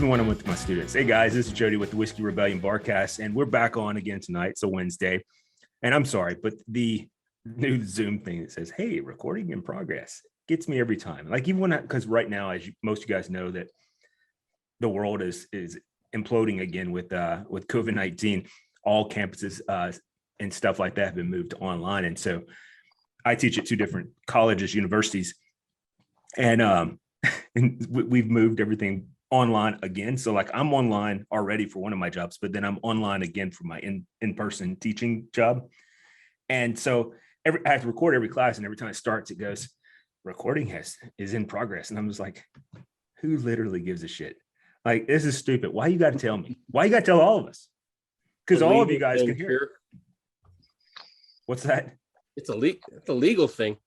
me when I'm with my students. Hey guys, this is Jody with the Whiskey Rebellion Barcast, and we're back on again tonight. It's a Wednesday, and I'm sorry, but the new Zoom thing that says, "Hey, recording in progress," gets me every time. Like even when because right now, as most of you guys know, that the world is imploding again with COVID-19. All campuses and stuff like that have been moved online, and so I teach at two different colleges, universities, and we've moved everything online again. So like I'm online already for one of my jobs, but then I'm online again for my in-person teaching job. And so I have to record every class, and every time it starts, it goes, recording is in progress. And I'm just like, who literally gives a shit? Like, this is stupid. Why you got to tell me? Why you got to tell all of us? Because all of you guys can hear it. What's that? It's a legal thing.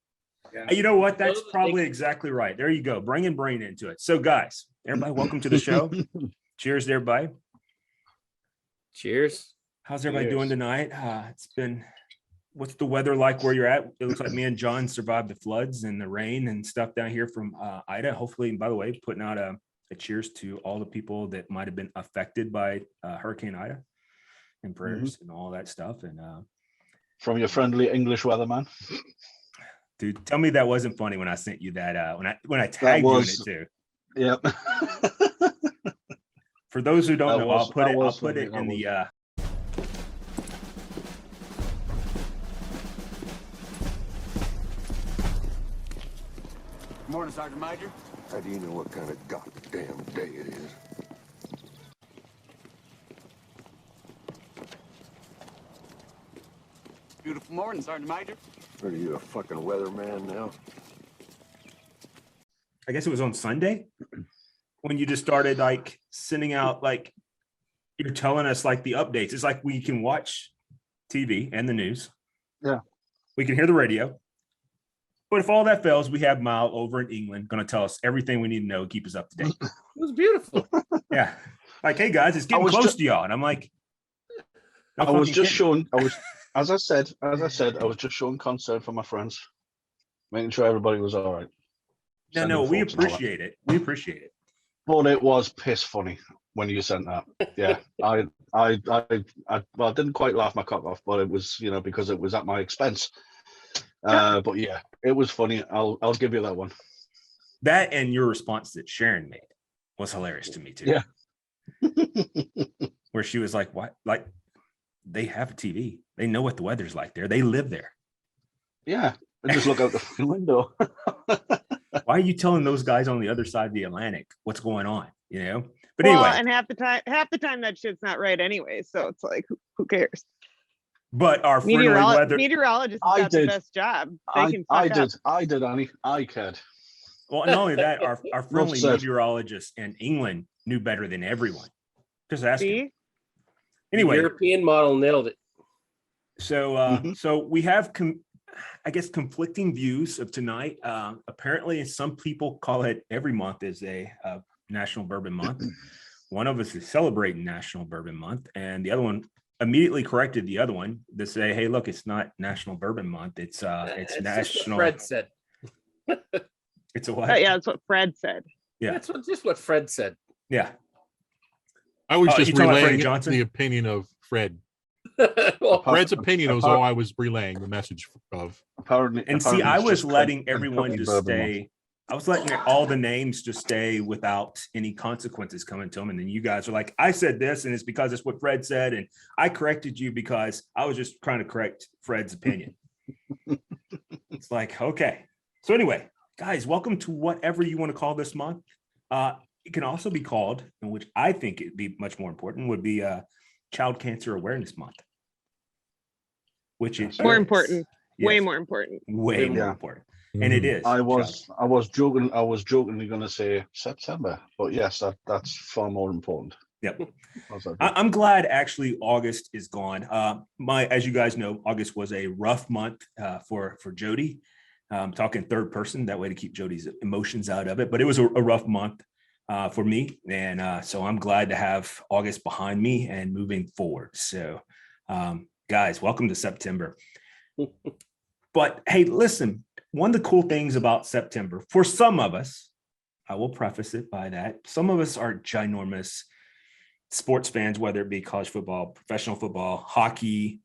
Yeah. You know what? That's probably exactly right. There you go. Bringing brain into it. So guys, everybody, welcome to the show. Cheers to everybody. Cheers. How's everybody doing tonight? What's the weather like where you're at? It looks like me and John survived the floods and the rain and stuff down here from Ida. Hopefully, and by the way, putting out a cheers to all the people that might have been affected by Hurricane Ida, and prayers and all that stuff. And from your friendly English weatherman. Dude, tell me that wasn't funny when I sent you that when I tagged you in it too. Yeah. For those who don't know, I'll put it in the Good morning, Sergeant Major. How do you know what kind of goddamn day it is? Beautiful morning, Sergeant Major. Are you a fucking weatherman now? I guess it was on Sunday when you just started like sending out, like you're telling us like the updates. It's like we can watch TV and the news. Yeah. We can hear the radio. But if all that fails, we have Mal over in England going to tell us everything we need to know, keep us up to date. It was beautiful. Yeah. Like, hey guys, it's getting close to y'all. And I'm like, as I said, I was just showing concern for my friends, making sure everybody was all right. No, we appreciate it. We appreciate it. But it was piss funny when you sent that. Yeah, I didn't quite laugh my cock off, but it was, because it was at my expense. But yeah, it was funny. I'll give you that one. That and your response that Sharon made was hilarious to me too. Yeah. Where she was like, "What? Like, they have a TV. They know what the weather's like there. They live there." Yeah, and just look out the window. Why are you telling those guys on the other side of the Atlantic what's going on? But anyway, and half the time that shit's not right anyway. So it's like, who cares? But our meteorologists got the best job. I did, Annie. I cared. Well, not only that, our friendly meteorologists in England knew better than everyone. Just asking. Anyway, the European model nailed it. So, so we have, conflicting views of tonight. Apparently, some people call it every month is a National Bourbon Month. One of us is celebrating National Bourbon Month, and the other one immediately corrected the other one to say, "Hey, look, it's not National Bourbon Month. It's National." Fred said. It's a what? Yeah, that's what Fred said. Yeah, that's just what Fred said. Yeah. I was just relaying the opinion of Fred. Well, Fred's opinion was all I was relaying the message of. See, I was letting everyone just stay. I was letting all the names just stay without any consequences coming to them. And then you guys are like, I said this, and it's because it's what Fred said. And I corrected you because I was just trying to correct Fred's opinion. It's like, okay. So anyway, guys, welcome to whatever you want to call this month. It can also be called, in which I think it'd be much more important, would be Child Cancer Awareness Month. Which is more important. Yes. Way more important. Way more important. And it is. I was jokingly going to say September, but yes, that's far more important. Yep. I'm glad actually August is gone. As you guys know, August was a rough month for Jody. Talking third person that way to keep Jody's emotions out of it, but it was a rough month for me, and so I'm glad to have August behind me and moving forward. So, guys, welcome to September. But hey, listen. One of the cool things about September, for some of us, I will preface it by that. Some of us are ginormous sports fans, whether it be college football, professional football, hockey.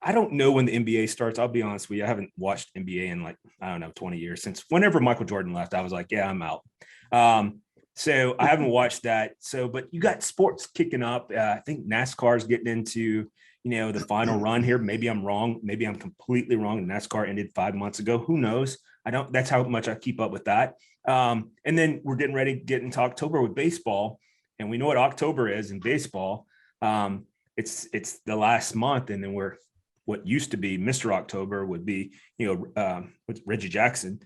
I don't know when the NBA starts. I'll be honest with you. I haven't watched NBA in 20 years. Since whenever Michael Jordan left, I was like, yeah, I'm out. So I haven't watched that. But you got sports kicking up. I think NASCAR is getting into, the final run here. Maybe I'm wrong. Maybe I'm completely wrong. NASCAR ended 5 months ago. Who knows? That's how much I keep up with that. And then we're getting ready to get into October with baseball. And we know what October is in baseball. It's the last month. And then what used to be Mr. October would be, with Reggie Jackson,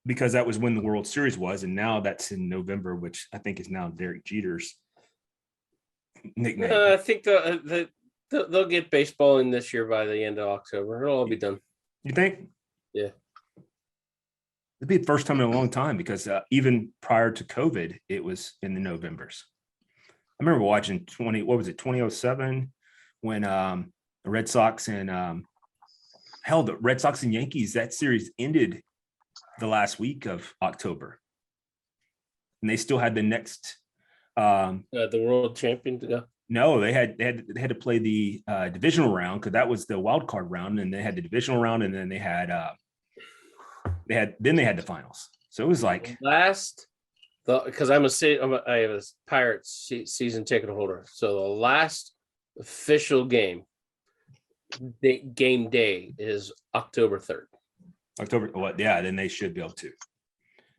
because that was when the World Series was. And now that's in November, which I think is now Derek Jeter's nickname. I think they'll get baseball in this year by the end of October. It'll all be done. You think? Yeah. It'd be the first time in a long time, because even prior to COVID, it was in the Novembers. I remember watching 2007 when the Red Sox and the Red Sox and Yankees, that series ended the last week of October. And they still had the next the world champion to go. No, they had to play the divisional round, because that was the wild card round, and they had the divisional round, and then they had the finals. So it was like because I have a Pirates season ticket holder. So the last official game day is October 3rd. October. What? Yeah, then they should be able to.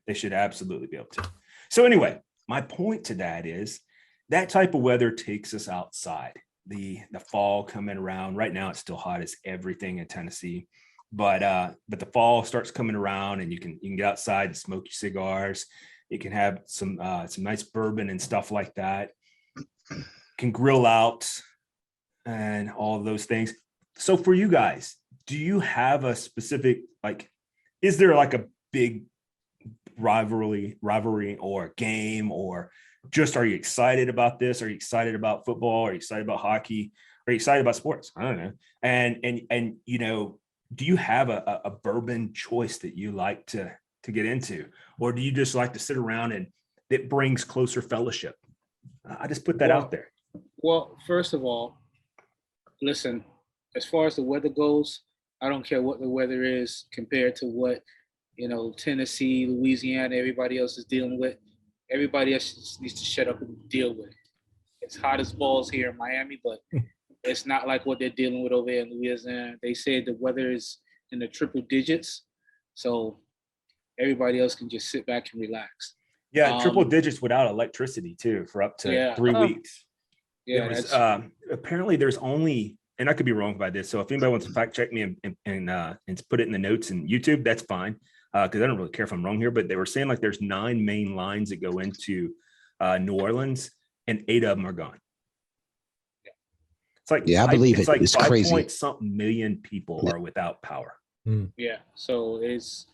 They should absolutely be able to. So anyway, my point to that is that type of weather takes us outside. The fall coming around. Right now, it's still hot as everything in Tennessee, but the fall starts coming around, and you can get outside and smoke your cigars. You can have some nice bourbon and stuff like that. You can grill out and all of those things. So for you guys, do you have a specific, is there like a big rivalry or game, or just, are you excited about this? Are you excited about football? Are you excited about hockey? Are you excited about sports? I don't know. And do you have a bourbon choice that you like to get into, or do you just like to sit around and it brings closer fellowship? I just put that out there. Well, first of all, listen, as far as the weather goes, I don't care what the weather is compared to what, Tennessee, Louisiana, everybody else is dealing with. Everybody else needs to shut up and deal with it. It's hot as balls here in Miami, but it's not like what they're dealing with over there in Louisiana. They said the weather is in the triple digits, so everybody else can just sit back and relax. Yeah, triple digits without electricity too, for up to 3 weeks. Yeah, was, apparently there's only, and I could be wrong by this, so if anybody wants to fact check me and put it in the notes in YouTube, that's fine, because I don't really care if I'm wrong here. But they were saying there's 9 main lines that go into New Orleans, and 8 of them are gone. It's I believe it's like 5 crazy. point something million people are without power. Yeah, so it's,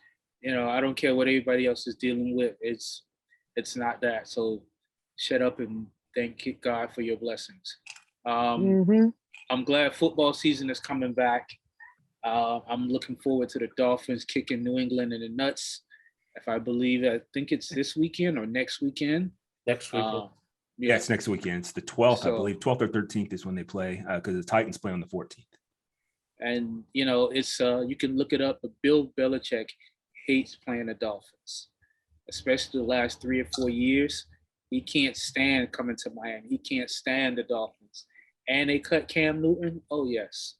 I don't care what everybody else is dealing with. It's not that. So shut up and thank God for your blessings. I'm glad football season is coming back. I'm looking forward to the Dolphins kicking New England in the nuts. I think it's this weekend or next weekend. Next weekend. Yeah, it's next weekend. It's the 12th, I believe. 12th or 13th is when they play, because the Titans play on the 14th. And, it's you can look it up, but Bill Belichick hates playing the Dolphins, especially the last 3 or 4 years. He can't stand coming to Miami. He can't stand the Dolphins. And they cut Cam Newton. Oh, yes.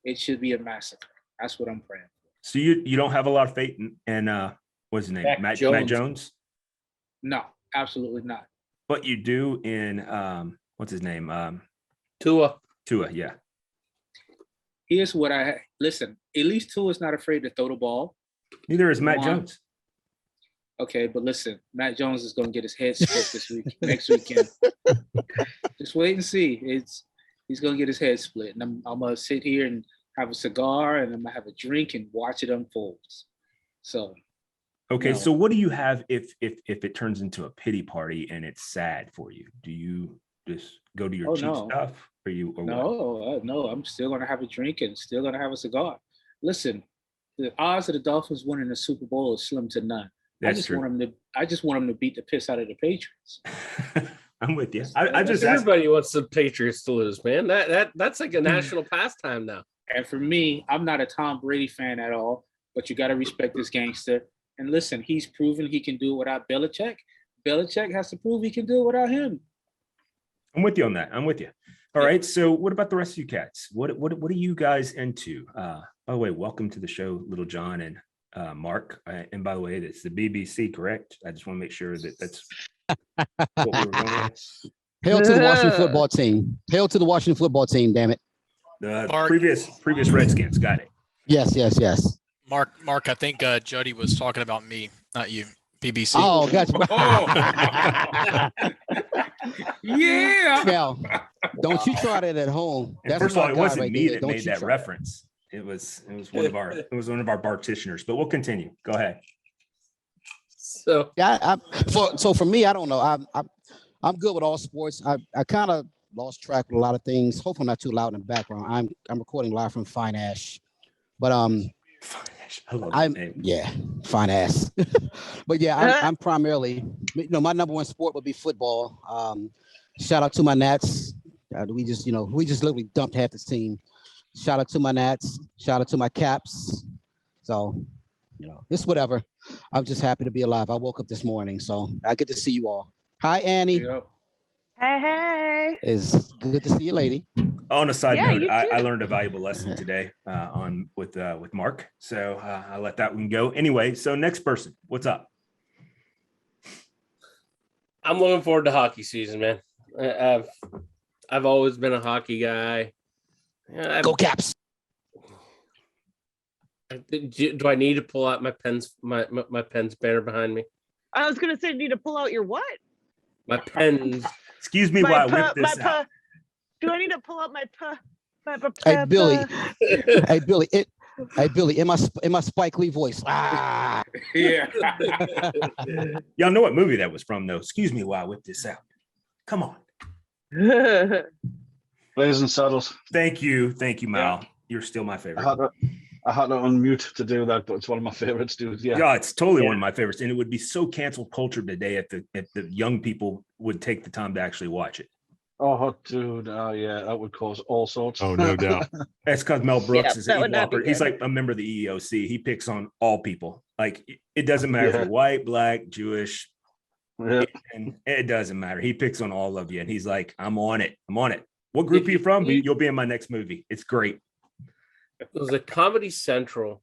It should be a massacre. That's what I'm praying for. So you don't have a lot of faith in what's his name? Matt Jones? No, absolutely not. But you do in what's his name? Tua, yeah. Here's what listen, at least Tua's not afraid to throw the ball. Neither is Matt Jones. Okay, but listen, Matt Jones is going to get his head split next weekend. Just wait and see. He's going to get his head split. And I'm going to sit here and have a cigar, and I'm going to have a drink and watch it unfold. So. Okay, so what do you have if it turns into a pity party and it's sad for you? Do you just go to your cheap stuff? No, I'm still going to have a drink and still going to have a cigar. Listen, the odds of the Dolphins winning the Super Bowl is slim to none. That's true. I just want him to beat the piss out of the Patriots. I'm with you. I just everybody wants the Patriots to lose, man. That's like a national pastime now. And for me, I'm not a Tom Brady fan at all, but you got to respect this gangster. And listen, he's proven he can do it without Belichick. Belichick has to prove he can do it without him. I'm with you on that. I'm with you. All right. So what about the rest of you cats? What are you guys into? By the way, welcome to the show, Little John and Mark. And by the way, it's the BBC, correct? I just want to make sure that that's what we were going with. Hail to the Washington football team. Hail to the Washington football team, damn it. The previous Redskins. Got it. Yes. Mark, I think Jody was talking about me, not you. BBC. Oh, gotcha. Yeah. Now, don't you try that at home. And first of all, it wasn't me that made that reference. It was one of our practitioners. But we'll continue. Go ahead. So yeah, so for me, I don't know. I'm good with all sports. I kind of lost track of a lot of things. Hope I'm not too loud in the background. I'm recording live from Fine Ash, but I love that name. Yeah, Fine Ass. But yeah, I'm primarily, my number one sport would be football. Shout out to my Nats. We just literally dumped half the team. Shout out to my Nats. Shout out to my Caps. So, it's whatever. I'm just happy to be alive. I woke up this morning, so I get to see you all. Hi, Annie. Yep. Hey. It's good to see you, lady. On a side note, I learned a valuable lesson today with Mark. So I'll let that one go. Anyway, so next person, what's up? I'm looking forward to hockey season, man. I've always been a hockey guy. Go Caps. Do I need to pull out my Pens banner behind me? I was gonna say, need to pull out your what? My Pens. Excuse me while I whip this out. Do I need to pull out my Hey Billy. Hey Billy, in my Spike Lee voice. Ah. Yeah. Y'all know what movie that was from, though. Excuse me while I whip this out. Come on. Blazing Saddles. Thank you, Mal. You're still my favorite. I had to unmute to do that, but it's one of my favorites, dude. Yeah, it's totally one of my favorites, and it would be so cancel culture today if the young people would take the time to actually watch it. Oh, dude, yeah, that would cause all sorts. Oh, no doubt. That's because Mel Brooks is an Walker. He's like a member of the EEOC. He picks on all people. Like it doesn't matter if you're white, black, Jewish, and it doesn't matter. He picks on all of you, and he's like, "I'm on it. What group are you from? You'll be in my next movie. It's great." It was a Comedy Central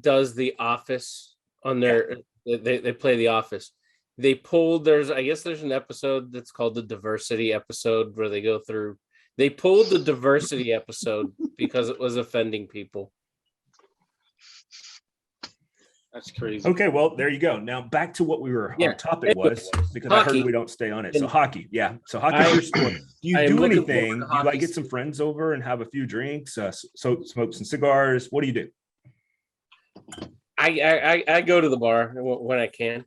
does The Office on their. They play The Office. They pulled there's an episode that's called the diversity episode where they go through. They pulled the diversity episode because it was offending people. That's crazy. Okay, well, there you go. Now back to what our topic was, because I heard we don't stay on it. So hockey, so hockey's your sport. Do you do anything? Do you like get some friends over and have a few drinks, smoke some cigars? What do you do? I go to the bar when I can,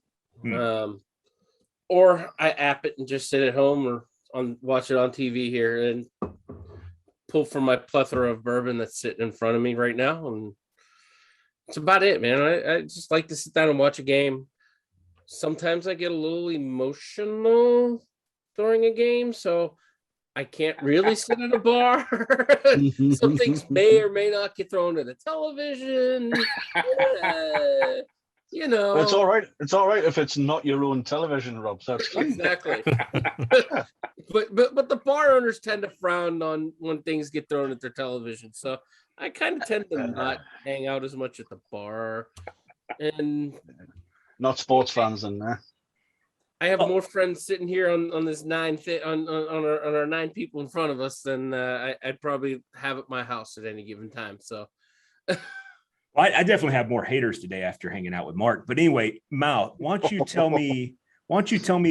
or I app it and just sit at home or watch it on TV here and pull from my plethora of bourbon that's sitting in front of me right now, and that's about it, man. I just like to sit down and watch a game. Sometimes I get a little emotional during a game, so I can't really sit at a bar. Some things may or may not get thrown to the television. It's all right. It's all right if it's not your own television, Rob. That's exactly. but the bar owners tend to frown on when things get thrown at their television, so I kind of tend to not hang out as much at the bar, and not sports fans in there. I have more friends sitting here on this on our 9 people in front of us than I'd probably have at my house at any given time. So, well, I definitely have more haters today after hanging out with Mark. But anyway, Mal, why don't you tell me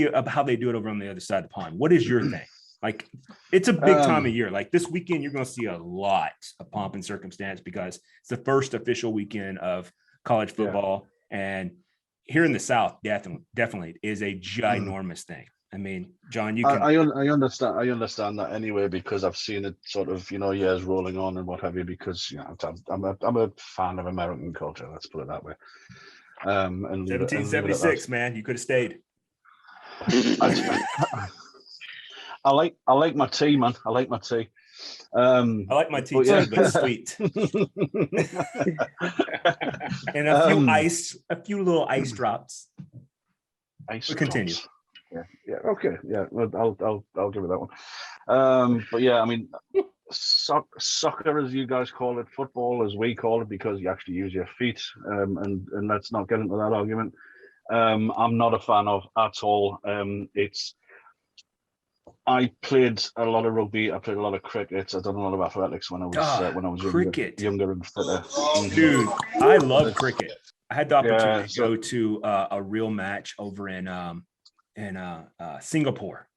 about how they do it over on the other side of the pond? What is your thing? Like, it's a big time of year. Like this weekend, you're going to see a lot of pomp and circumstance because it's the first official weekend of college football. And here in the South, definitely is a ginormous thing. I mean, John, you can. I understand that anyway because I've seen it sort of years rolling on and what have you. Because I'm a fan of American culture. Let's put it that way. And leave it, 1776, man. You could have stayed. I like my tea, man. I like my tea. I like my tea too, but sweet. And a few little ice drops. We'll continue. Yeah. Okay. Yeah. I'll give it that one. But yeah, I mean, soccer, as you guys call it, football, as we call it, because you actually use your feet. And let's not get into that argument. I'm not a fan of at all. I played a lot of rugby. I played a lot of cricket. I done a lot of athletics when I was younger and fitter. Dude, I love cricket. I had the opportunity to go to a real match over in Singapore.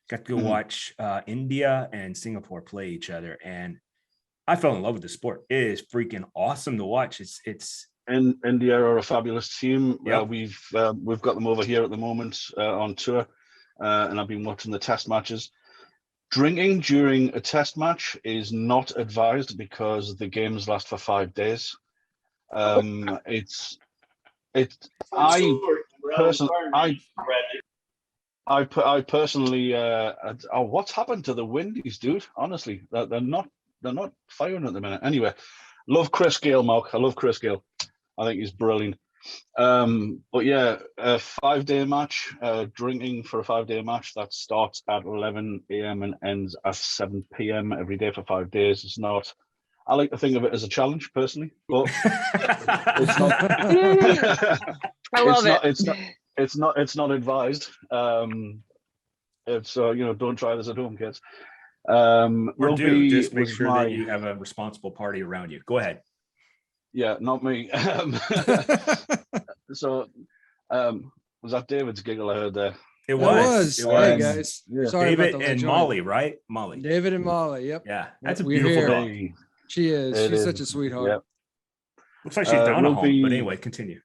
Got to go watch India and Singapore play each other, and I fell in love with the sport. It is freaking awesome to watch. It's and India are a fabulous team. Yep. We've got them over here at the moment on tour, and I've been watching the test matches. Drinking during a test match is not advised because the games last for 5 days. I personally, what's happened to the Windies, dude? Honestly, they're not firing at the minute. Anyway, love Chris Gale, Mark. I love Chris Gale. I think he's brilliant. But yeah, a 5-day match, drinking for a 5-day match that starts at 11 a.m. and ends at 7 p.m. every day for 5 days. It's not. I like to think of it as a challenge personally, but it's not. I love it. It's not advised. It's don't try this at home, kids. Or do just make sure that you have a responsible party around you. Go ahead. Yeah, not me. So, was that David's giggle I heard there? It was. Hey guys, yeah. sorry David about the and late Molly, join. right? Molly. David and Molly. Yep. Yeah, that's a We're beautiful here. dog. She is. It She's is. such a sweetheart. Yep. Looks like she's down a home, but anyway, continue.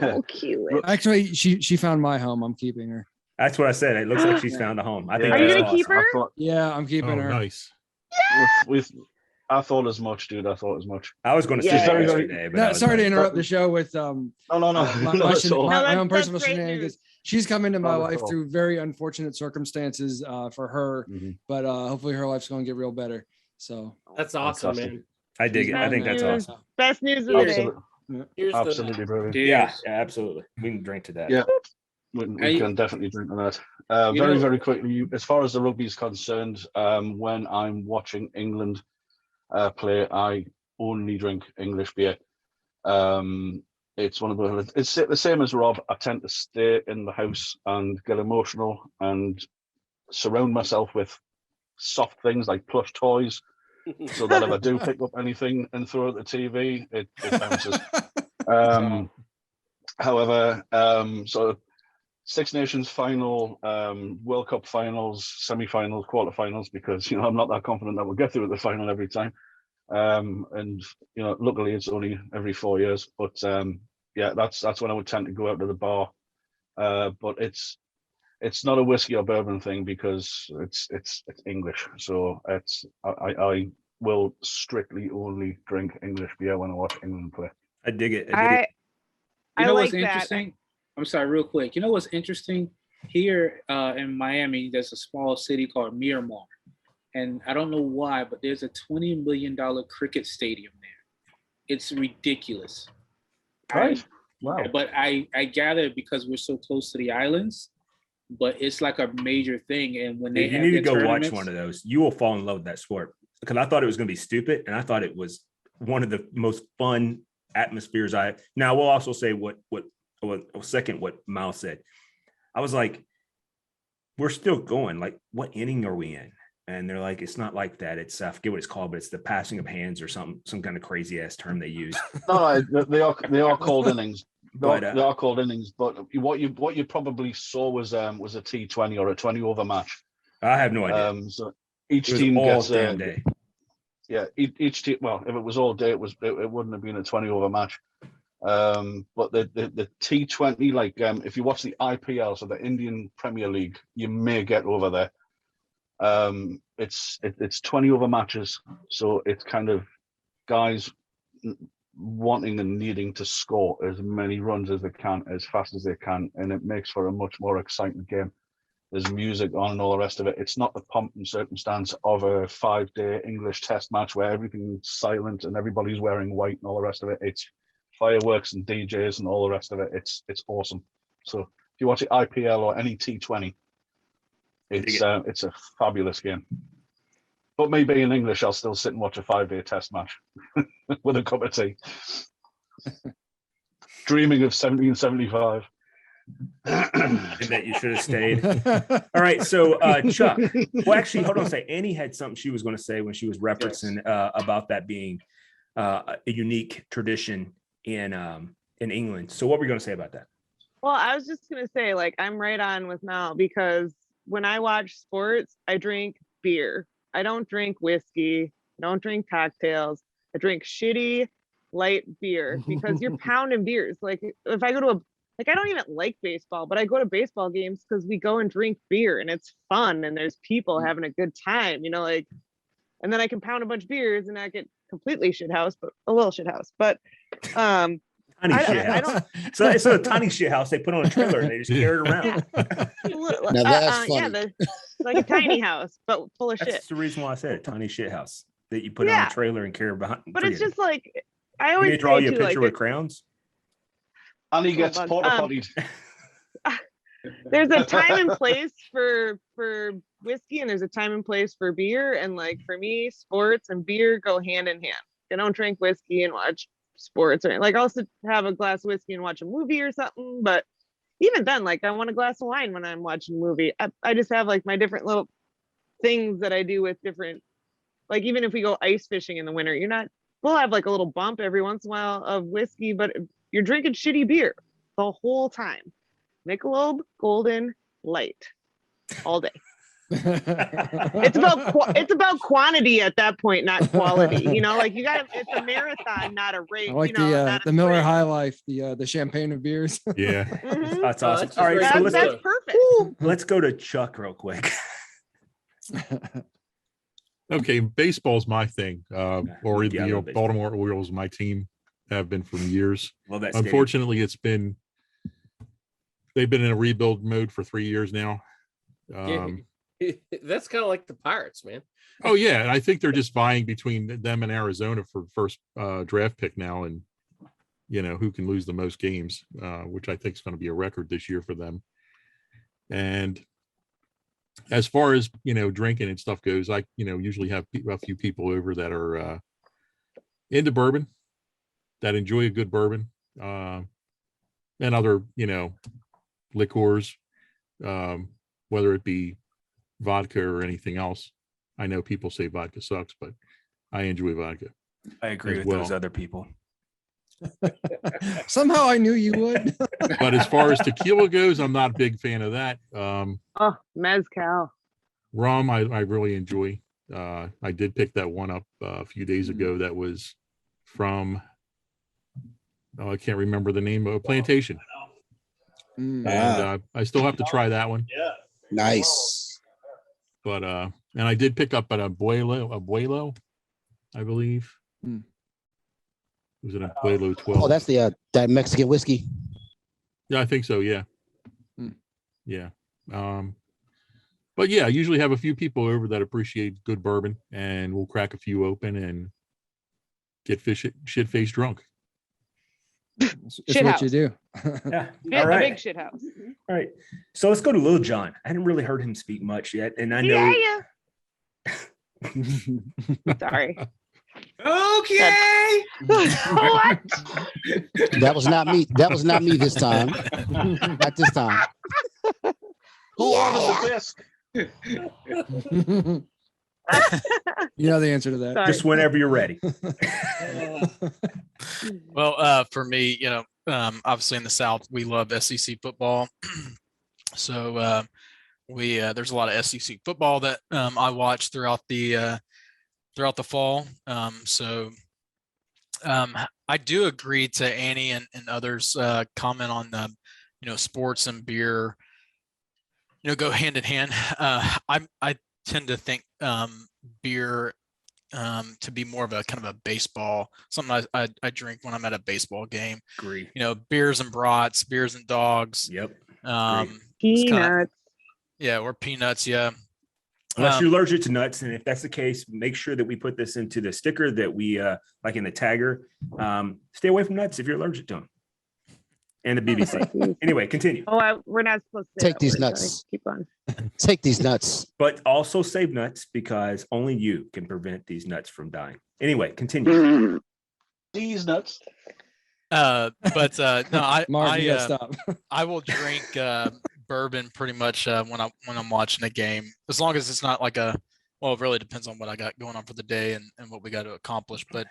Oh, cute. Actually, she found my home. I'm keeping her. That's what I said. It looks like she's found a home. I think. Are you that's gonna keep awesome. her? Yeah, I'm keeping her. Nice. I thought as much, dude. I thought as much. I was going to say Yeah. that yesterday, but No, I was sorry to like, interrupt the show with No. my Not at all. own personal that's great shenanigans. news. She's come into my Not at life all. through very unfortunate circumstances for her, Mhm. but hopefully her life's going to get real better. So That's awesome, Fantastic. man. I dig it. I think that's News. awesome. Best news of the day. Here's Absolutely brilliant. Yeah, absolutely. We can drink to that. Yeah, we can definitely drink on that. Very quickly, as far as the rugby is concerned, when I'm watching England play, I only drink English beer. It's one of the. It's the same as Rob. I tend to stay in the house and get emotional and surround myself with soft things like plush toys, so that if I do pick up anything and throw it at the TV, it bounces. However, so Six Nations final, World Cup finals, semi-finals, quarter-finals, because I'm not that confident that we'll get through the final every time. And luckily it's only every 4 years. But yeah, that's when I would tend to go out to the bar. But it's not a whiskey or bourbon thing because it's English. So I will strictly only drink English beer when I watch England play. I dig it. I You know like what's that. interesting? I'm sorry, real quick. You know what's interesting? Here in Miami, there's a small city called Miramar. And I don't know why, but there's a $20 million cricket stadium there. It's ridiculous. Right. Wow. But I gather because we're so close to the islands, but it's like a major thing. And when they You have need to their go watch tournaments- one of those. You will fall in love with that sport because I thought it was going to be stupid, and I thought it was one of the most fun atmospheres. Now we'll also say what Mao said. I was like, we're still going. Like, what inning are we in? And they're like, it's not like that. It's I forget what it's called, but it's the passing of hands or some kind of crazy ass term they use. No, they are called innings. They are called innings. But what you probably saw was a T20 or a 20 over match. I have no idea. So each team all gets damn day. Yeah, each team. Well, if it was all day, it wouldn't have been a 20 over match. But the T20, like if you watch the IPL, so the Indian Premier League, you may get over there. It's 20 over matches, so it's kind of guys wanting and needing to score as many runs as they can, as fast as they can, and it makes for a much more exciting game. There's music on and all the rest of it. It's not the pomp and circumstance of a 5-day English test match where everything's silent and everybody's wearing white and all the rest of it. It's fireworks and DJs and all the rest of it. It's awesome. So if you watch the IPL or any T20, it's a fabulous game. But me being English, I'll still sit and watch a 5-day test match with a cup of tea. Dreaming of 1775. And that you should have stayed. All right, so Chuck. Well, actually, hold on a second. Annie had something she was going to say when she was referencing about that being a unique tradition in England. So, what were you going to say about that? Well, I was just going to say, like, I'm right on with Mel, because when I watch sports, I drink beer. I don't drink whiskey. I don't drink cocktails. I drink shitty light beer, because you're pounding beers. Like, if I go to I don't even like baseball, but I go to baseball games because we go and drink beer and it's fun and there's people having a good time, like, and then I can pound a bunch of beers and not get completely shithouse, but a little shithouse. But tiny shithouse. So it's a tiny shithouse they put on a trailer and they just carry it around. Now that's funny. Like a tiny house, but full of shit. That's the reason why I said it, tiny shithouse that you put on a trailer and carry behind. But it's just like, I always draw you a picture with crayons. And he gets porta pottied. There's a time and place for whiskey, and there's a time and place for beer. And like, for me, sports and beer go hand in hand. I don't drink whiskey and watch sports, or like, I'll have a glass of whiskey and watch a movie or something. But even then, like, I want a glass of wine when I'm watching a movie. I just have like my different little things that I do with different, like, even if we go ice fishing in the winter, we'll have like a little bump every once in a while of whiskey, but you're drinking shitty beer the whole time. Michelob Golden Light all day. It's about quantity at that point, not quality. Like, it's a marathon, not a race. I like the Miller High Life, the champagne of beers. Yeah. That's awesome. All right, so that's perfect. Let's go to Chuck real quick. Okay, baseball's my thing. Or Yeah, the Baltimore Orioles, my team, have been for years. Well, that's unfortunately they've been in a rebuild mode for 3 years now. That's kind of like the Pirates, man. Oh yeah, and I think they're just vying between them and Arizona for first draft pick now, and who can lose the most games, which I think is going to be a record this year for them. And as far as drinking and stuff goes, I usually have a few people over that are into bourbon, that enjoy a good bourbon, and other liqueurs, whether it be vodka or anything else. I know people say vodka sucks, but I enjoy vodka. I agree with those other people. Somehow I knew you would. But as far as tequila goes, I'm not a big fan of that. Mezcal. Rum, I really enjoy. I did pick that one up a few days ago. That was from, I can't remember the name of a plantation. And I still have to try that one. Yeah. Nice. But and I did pick up an Abuelo, I believe. Was it Abuelo 12? Oh, that's the that Mexican whiskey. Yeah, I think so. Yeah. Yeah. But yeah, I usually have a few people over that appreciate good bourbon, and we'll crack a few open and get shit-faced drunk. It's what you do. Yeah. All right. A big shit house. All right. So let's go to Lil Jon. I hadn't really heard him speak much yet, and I know. Sorry. Okay. What? That was not me. That was not me this time. Not this time. Who ordered the disc? You know the answer to that. Sorry. Just whenever you're ready. Well, for me, obviously in the South, we love SEC football. So there's a lot of SEC football that I watch throughout the fall. So I do agree to Annie and others comment on sports and beer, go hand in hand. I tend to think beer to be more of a kind of a baseball, something I drink when I'm at a baseball game. Agree. You know, beers and brats, beers and dogs. Yep. It's kinda- Peanuts. yeah, or peanuts. Yeah. Unless you're allergic to nuts, and if that's the case, make sure that we put this into the sticker that we like in the tagger. Stay away from nuts if you're allergic to them. And the BBC. Anyway, continue. Oh, we're not supposed to say Take that these word, nuts. sorry. Keep on. Take these nuts. But also save nuts because only you can prevent these nuts from dying. Anyway, continue. These nuts. No, Mark, you gotta stop. I will drink bourbon pretty much when I'm watching a game, as long as it's not like it really depends on what I got going on for the day and what we got to accomplish. But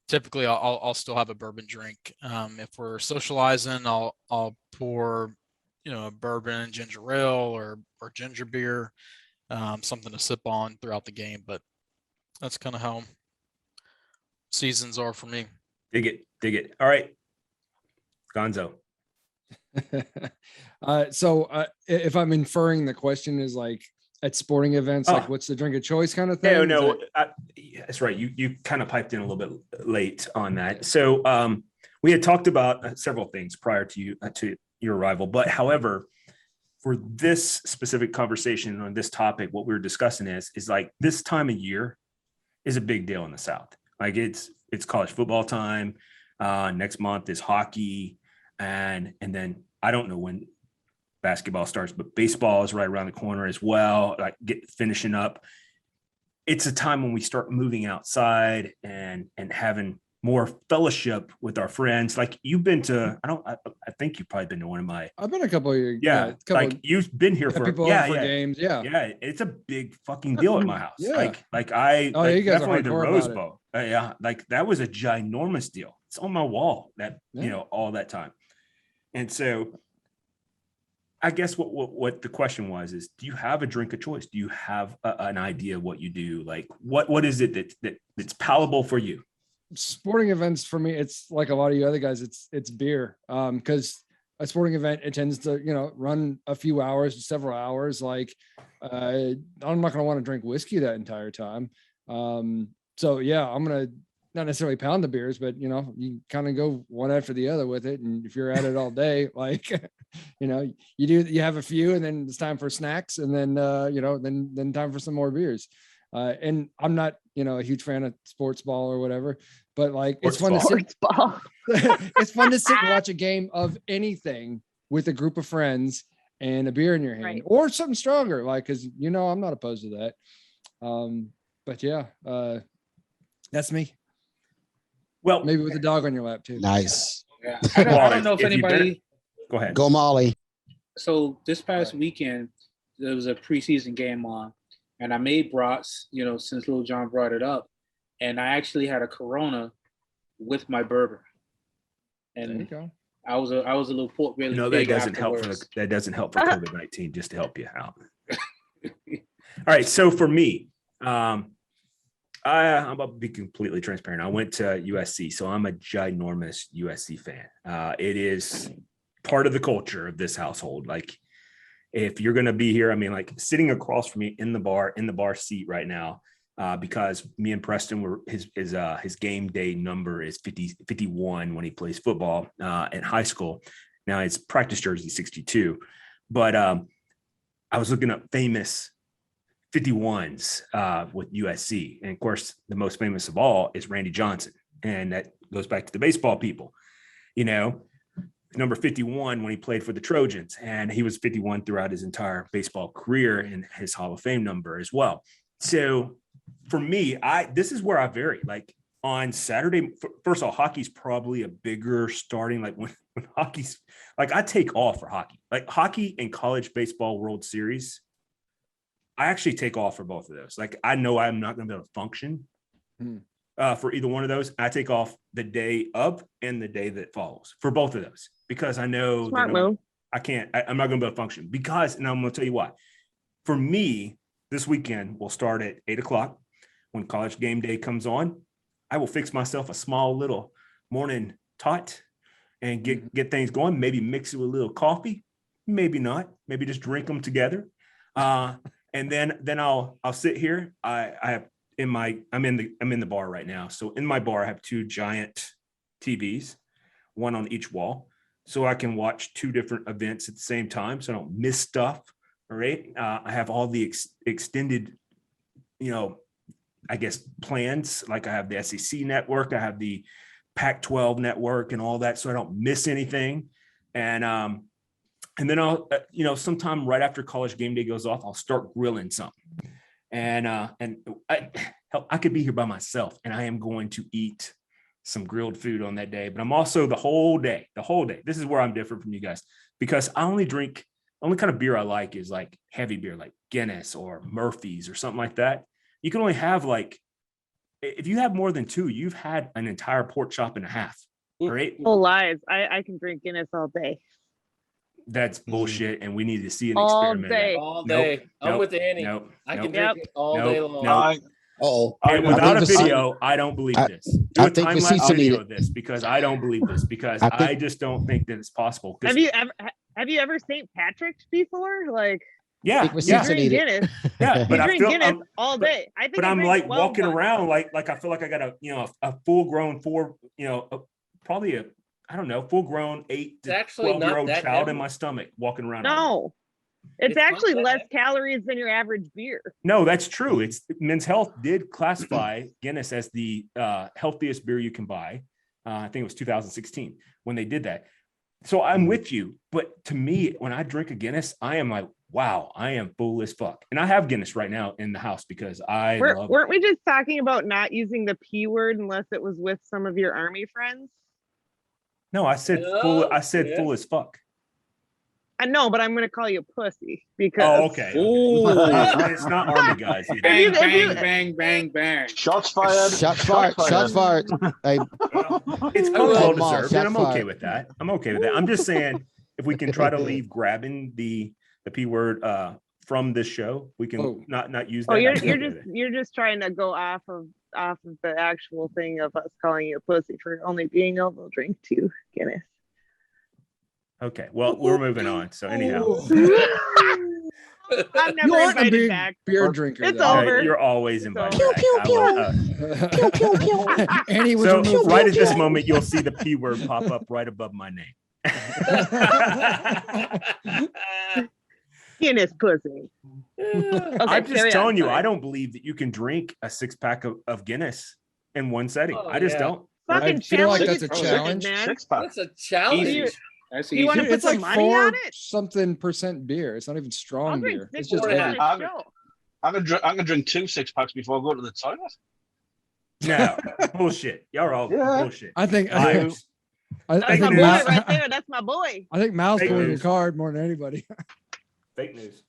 typically I'll still have a bourbon drink. If we're socializing, I'll pour, a bourbon, ginger ale or ginger beer, something to sip on throughout the game. But that's kind of how seasons are for me. Dig it. All right. Gonzo. So if I'm inferring the question is like at sporting events, like what's the drink of choice kind of thing? No, that's right. You kind of piped in a little bit late on that. So we had talked about several things prior to your arrival, but however, for this specific conversation on this topic, what we were discussing is like this time of year is a big deal in the South. Like it's college football time. Next month is hockey, and then I don't know when basketball starts, but baseball is right around the corner as well. Like finishing up. It's a time when we start moving outside and having more fellowship with our friends. Like you've been to, I think you've probably been to one of my. I've been a couple of years. Like you've been here for people for games. Yeah. It's a big fucking deal at my house. Yeah. Like you guys are definitely the hardcore Rose about it. Bowl. Yeah, like that was a ginormous deal. It's on my wall that all that time. And so I guess what the question was is, do you have a drink of choice? Do you have an idea of what you do? Like what is it that's palatable for you? Sporting events for me, it's like a lot of you other guys, it's beer. Because a sporting event, it tends to, run a few hours, several hours. Like I'm not going to want to drink whiskey that entire time. So yeah, I'm going to not necessarily pound the beers, but you kind of go one after the other with it. And if you're at it all day, like, you have a few and then it's time for snacks and then, then time for some more beers. And I'm not, a huge fan of sports ball or whatever, but like, it's fun to sit, it's fun to sit and watch a game of anything with a group of friends and a beer in your hand or something stronger. Like, cause I'm not opposed to that. But yeah, that's me. Well, maybe with a dog on your lap too. Nice. Yeah. I don't know if anybody. Go ahead. Go Molly. So this past weekend, there was a preseason game on, and I made brats, since Lil John brought it up, and I actually had a Corona with my bourbon. And there you go. I was a little pork belly. That doesn't help for COVID-19. Just to help you out. All right. So for me, I'm about to be completely transparent. I went to USC, so I'm a ginormous USC fan. It is part of the culture of this household. Like, if you're going to be here, I mean, like sitting across from me in the bar seat right now, because me and Preston were his game day number is 51 when he plays football in high school. Now his practice jersey 62, but I was looking up famous 51s with USC. And of course, the most famous of all is Randy Johnson. And that goes back to the baseball people, number 51 when he played for the Trojans. And he was 51 throughout his entire baseball career and his Hall of Fame number as well. So for me, this is where I vary. Like on Saturday, first of all, hockey's probably a bigger starting, like when hockey's like, I take off for hockey, like hockey and college baseball World Series. I actually take off for both of those. Like, I know I'm not going to be able to function for either one of those. I take off the day of and the day that follows for both of those because I know I'm not going to be able to function because, and I'm going to tell you why. For me, this weekend will start at 8:00 when college game day comes on. I will fix myself a small little morning tot and get things going. Maybe mix it with a little coffee, maybe not. Maybe just drink them together. And then I'll sit here. I have I'm in the bar right now. So in my bar, I have 2 giant TVs, one on each wall, so I can watch 2 different events at the same time, so I don't miss stuff. All right. I have all the extended, I guess, plans. Like I have the SEC network, I have the Pac-12 network and all that, so I don't miss anything. And then I'll, sometime right after college game day goes off, I'll start grilling something. And I could be here by myself and I am going to eat some grilled food on that day, but I'm also the whole day. This is where I'm different from you guys, because I only kind of beer I like is like heavy beer, like Guinness or Murphy's or something like that. You can only have if you have more than 2, you've had an entire pork chop and a half. All right. Oh, lies. I can drink Guinness all day. That's bullshit, and we need to see an All experiment. day. All day. Nope, I'm nope, with Annie. nope, I nope, can drink it all nope, day long. nope. Oh, And without a video, I don't believe this. Do I a think time lapse receipts are video needed. of this, because I don't believe this, because I just don't think that it's possible. 'Cause- Have you ever St. Patrick's before? Like, yeah, think you receipts are drink needed. Guinness. yeah, You but I drink feel, Guinness all day. I think but I I'm drank like 12 walking once. around like I feel like I got a full grown probably a full grown 8 It's to actually 12-year-old not that child in heavy. my stomach walking around. No, it's It's not actually that less heavy. calories than your average beer. No, that's true. It's Men's Health did classify Guinness as the healthiest beer you can buy. I think it was 2016 when they did that. So I'm with you, but to me, when I drink a Guinness, I am like, wow, I am full as fuck. And I have Guinness right now in the house because I love. Weren't we just talking about not using the P word unless it was with some of your army friends? No, I said full. I said yeah. full as fuck. I know, but I'm going to call you pussy because. Oh, okay. It's not army guys. either. Bang, If you- bang, bang, bang, bang. Shots fired. Shots fired. Shots fired. Hey, It's Well, well Miles, deserved, and I'm shots okay fired. with that. I'm just saying, if we can try to leave grabbing the P word from this show, we can Oh. not use that. Oh, I'm okay with it. you're just trying to go off of the actual thing of us calling you a pussy for only being able to drink 2 Guinness. Okay, well, we're moving on. So anyhow, I'm never You aren't a invited big back. beer drinker. It's though. over. you're always invited. Pew, back. Annie was So removed. right at this moment, you'll see the P word pop up right above my name. Guinness pussy. Okay, I'm just carry on, telling you, sorry. I don't believe that you can drink a 6-pack of Guinness in one setting. Oh, I just yeah. don't. Fucking I feel like challenge that's a accepted, challenge. man. 6-pack. That's a challenge. Easy. That's You easy. wanna Dude, put it's some like money on 4 it? something % beer. It's not even I'll strong drink beer. 6 It's just more heavy. than this show. I can drink 2 6-packs before I go to the toilet. No, bullshit. Y'all are all Yeah. bullshit. I think Liars. I That's my think boy news. right there. That's my boy. I think Mal's Fake pulling your news. card more than anybody. Fake news.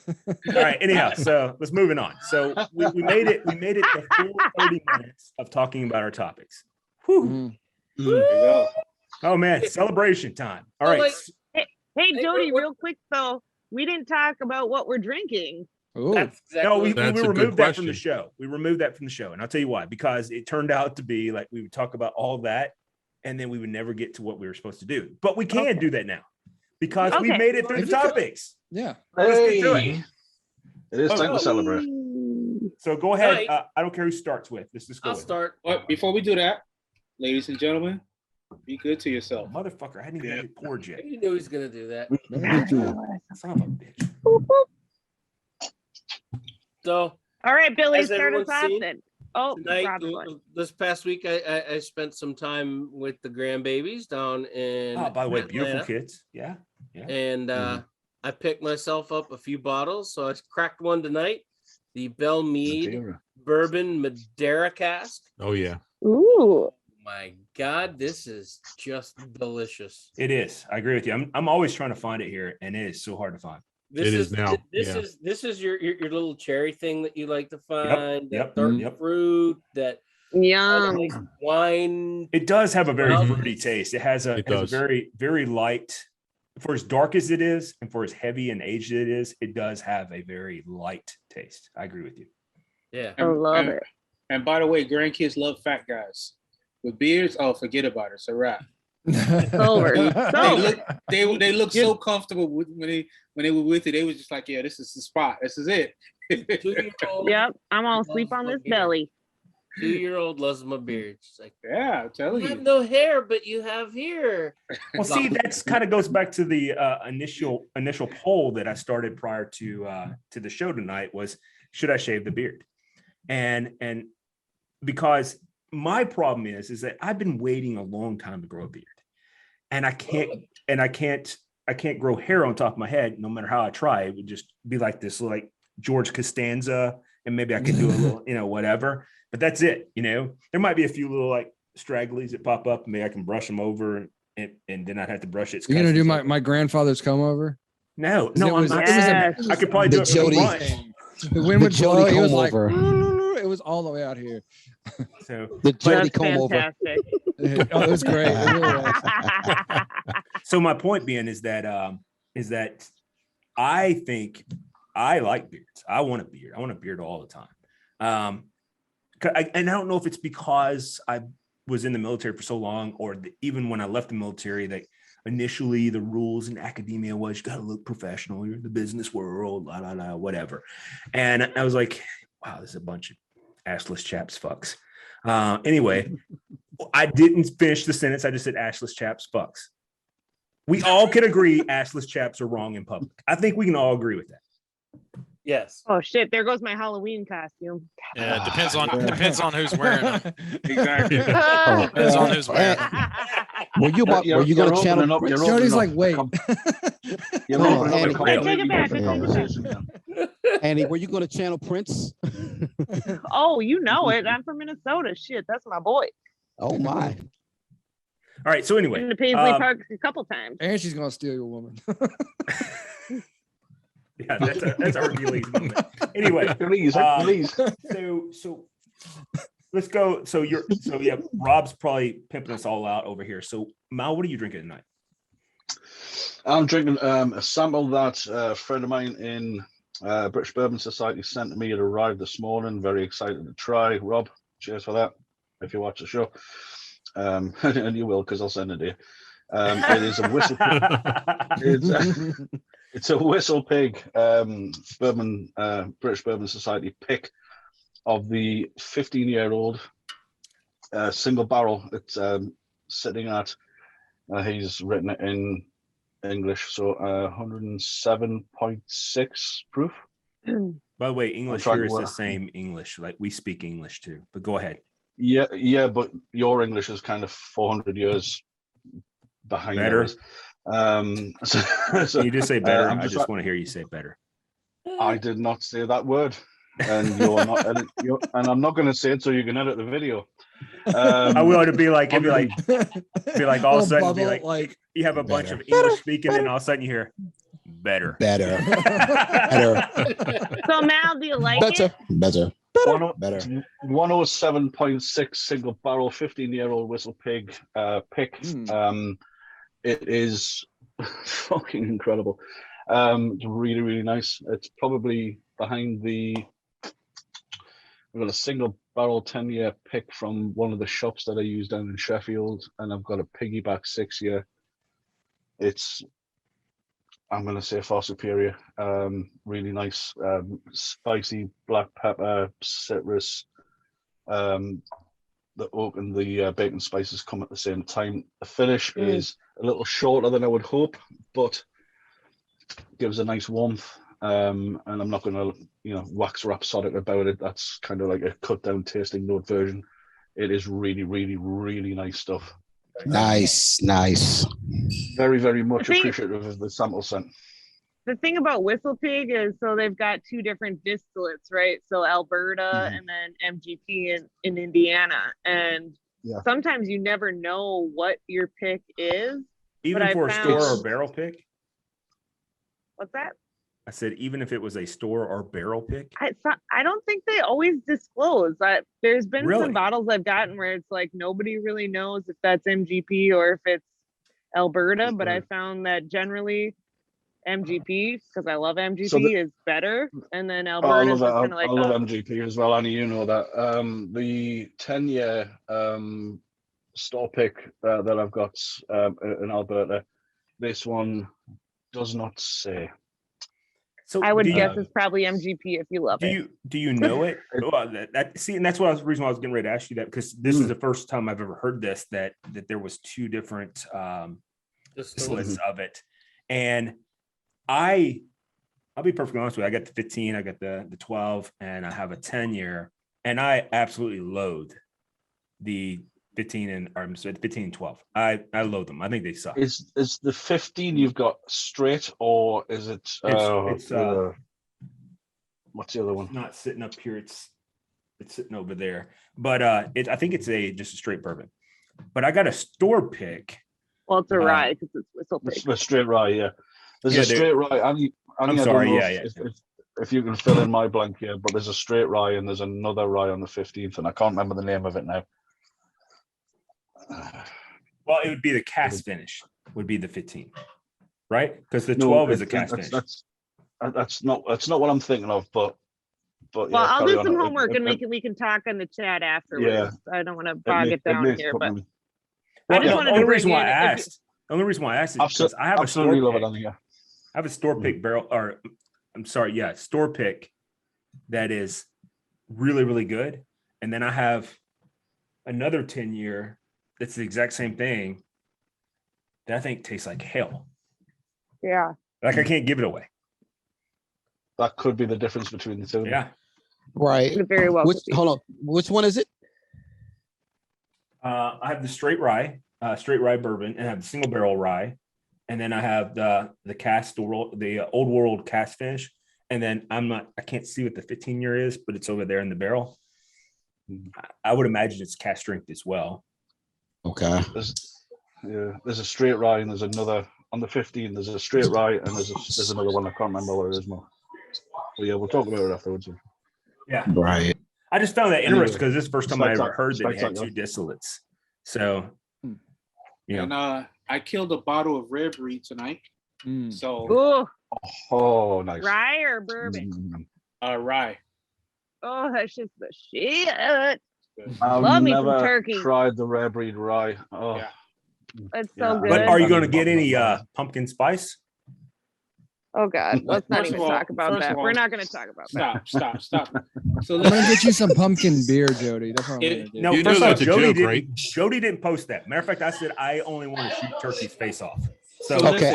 All right. Anyhow, so let's moving on. So we made it. We made it the full 30 minutes of talking about our topics. Whew. Mm. There you go. Oh man, celebration time. All So, right. like, Hey, Hey, Jody, what- real quick though, we didn't talk about what we're drinking. Ooh. That's exactly No, we what- That's a good removed that from the question. show. We removed that from the show. And I'll tell you why, because it turned out to be like we would talk about all that and then we would never get to what we were supposed to do. But we can do that now because we Okay. made it through the If you could- topics. Yeah. Let's get to it. Hey. It is time Oh. to celebrate. So go ahead. Right. I don't care who starts with. Let's just go. I'll with it. start. But before we do that, ladies and gentlemen, be good to yourself. Motherfucker, I hadn't even got it poured yet. You knew he was gonna do that. Son of a bitch. So All right, Billy, Has start us everyone off seen then. Oh, tonight, Rob's one. this past week, I spent some time with the grandbabies down in. Oh, by the way, beautiful Atlanta. kids. Yeah. Yeah. And I picked myself up a few bottles. So I cracked one tonight, the Bell Mead Bourbon Madeira cask. Oh yeah. Ooh. My God, this is just delicious. It is. I agree with you. I'm always trying to find it here, and it is so hard to find. This It is now, This yeah. this is your little cherry thing that you like to find. yep, That dark yep. fruit, that Yum. nice wine. It does have a very Well, fruity taste. It has a, It has a does. very, very light, for as dark as it is, and for as heavy and aged it is, it does have a very light taste. I agree with you. Yeah. I love and, it. And by the way, grandkids love fat guys. With beards, oh, forget about it. It's a wrap. Over. They So, look, they look so comfortable when they were with it. They was just like, yeah, this is the spot. This is it. 2-year-old. Yep, I'm all loves asleep on my this beard. belly. 2-year-old loves my beard. She's like, Yeah, I'm telling you have you. no hair, but you have hair. Well, see, that's kind of goes back to the initial poll that I started prior to the show tonight was, should I shave the beard? And because my problem is that I've been waiting a long time to grow a beard, and I can't grow hair on top of my head no matter how I try. It would just be like this, like George Costanza, and maybe I could do a little, whatever. But that's it. There might be a few little like stragglies that pop up, and maybe I can brush them over, and then I'd have to brush it. You're gonna do my grandfather's come over? No, It was- I'm it was not. a- I could probably do it from the front. The wind would blow. Jody He was comb like, over. it was all the way out here. So The Jody That's comb over. fantastic. Oh, it was great. It really was. So my point being is that I think I like beards. I want a beard. I want a beard all the time. And I don't know if it's because I was in the military for so long, or even when I left the military, that initially the rules in academia was you got to look professional. You're in the business world, whatever. And I was like, wow, this is a bunch of assless chaps fucks. Anyway, I didn't finish the sentence. I just said assless chaps fucks. We all can agree assless chaps are wrong in public. I think we can all agree with that. yes. Oh shit! There goes my Halloween costume. Yeah, it depends on who's wearing them. Exactly. Depends on who's wearing them. Were you going to channel? Jody's like, wait. You're Hold on, opening Andy. up a Wait, take it completely back, different take it back. conversation now. Annie, were you going to channel Prince? Oh, you know it. I'm from Minnesota. Shit, that's my boy. Oh my! All right. So anyway, Been to Paisley Park a couple times. And she's gonna steal your woman. yeah, that's our Hercules moment. Anyway, Please. so let's go. So yeah, Rob's probably pimping us all out over here. So Mal, what are you drinking tonight? I'm drinking a sample that a friend of mine in British Bourbon Society sent to me. It arrived this morning. Very excited to try. Rob, cheers for that. If you watch the show, and you will, because I'll send it to you. It is a whistle. It's a Whistle Pig bourbon, British Bourbon Society pick of the 15-year-old single barrel. It's sitting at. He's written it in English, so 107.6 proof. By the way, English trying here to is the work. same English. Like we speak English too. But go ahead. Yeah, but your English is kind of 400 years behind Better. ours. So, Can you just say better? I'm I just want to hear you say better. I did not say that word, and you're not, and I'm not going to say it, so you can edit the video. I will. It'd be like all of a sudden, be bubble, like you have a bunch of English speaking, and all of a sudden you hear better. Better. So Mal, do you like it? Better. 107.6 single barrel 15-year-old Whistle Pig pick. It is fucking incredible. It's really, really nice. It's probably behind we've got a single barrel 10-year pick from one of the shops that I use down in Sheffield, and I've got a piggyback 6-year. I'm going to say far superior. Really nice, spicy black pepper, citrus. The oak and the bacon spices come at the same time. The finish is a little shorter than I would hope, but gives a nice warmth. And I'm not going to, wax rhapsodic about it. That's kind of like a cut down tasting note version. It is really, really, really nice stuff. Nice. Very, very much I think- appreciative of the sample sent. The thing about Whistle Pig is, so they've got two different distillates, right? So Alberta and then MGP in Indiana. And sometimes you never know what your pick is. Even but for I a store found- or barrel pick? What's that? I said, even if it was a store or barrel pick? I don't think they always disclose. There's been Really? some bottles I've gotten where it's like nobody really knows if that's MGP or if it's Alberta, but I found that generally MGP, because I love MGP, is better, and then Alberta is kind of like I love MGP as well, Annie. You know that. The 10-year store pick that I've got in Alberta, this one does not say. So I would do you- guess it's probably MGP if you love Do it. you know it? Well, see, and that's what the reason why I was getting ready to ask you that, because this is the first time I've ever heard this, that there was two different lists of it. And I'll be perfectly honest with you. I got the 15, I got the 12, and I have a 10-year, and I absolutely loathe the 15 and 12. I loathe them. I think they suck. Is the 15 you've got straight, or is it It's what's the other one? Not sitting up here. It's sitting over there. But I think it's just a straight bourbon. But I got a store pick. Well, it's a rye because it's whistle pig. It's a straight rye, yeah. There's Yeah, a straight rye. I'm sorry, if you can fill in my blank here, but there's a straight rye and there's another rye on the 15th, and I can't remember the name of it now. Well, it would be the cast finish. Would be the 15, right? Because the 12 is a cast finish. That's not what I'm thinking of, but Well, yeah, I'll carry do on. some homework and we can talk on the chat afterwards. I don't want to bog it down here, but I just wanted to bring in. The only reason why I asked is because I have a store love pick. it on here. I have a store pick barrel, or I'm sorry, store pick that is really, really good. And then I have another 10-year that's the exact same thing that I think tastes like hell. Yeah. Like I can't give it away. That could be the difference between the two. Yeah. Right. Very well. Hold on. Which one is it? I have the straight rye bourbon, and I have the single barrel rye, and then I have the old world cast finish, and then I can't see what the 15-year is, but it's over there in the barrel. I would imagine it's cast strength as well. Okay. There's a straight rye, and there's another on the 15. There's a straight rye, and there's another one. I can't remember what it is more. So yeah, we'll talk about it afterwards. Yeah. Right. I just found that interesting because this is the first time I ever like heard that it had that. two distillates. So, And I killed a bottle of red breed tonight. So Ooh, Oh, nice. rye or bourbon? rye. Oh, that's just the shit. I've Love me some never turkey. tried the rare breed rye. Oh, Yeah. It's so good. but are you going to get any pumpkin spice? Oh God, let's not First even of all- talk about first that. of all, We're not going to talk about that. Stop. So I'm gonna listen, get you some pumpkin beer, Jody. That's what I'm gonna do. No, You know first off, that's a Jody joke, didn't. right? Jody didn't post that. Matter of fact, I said I only want to shoot turkey's face off. So So Okay.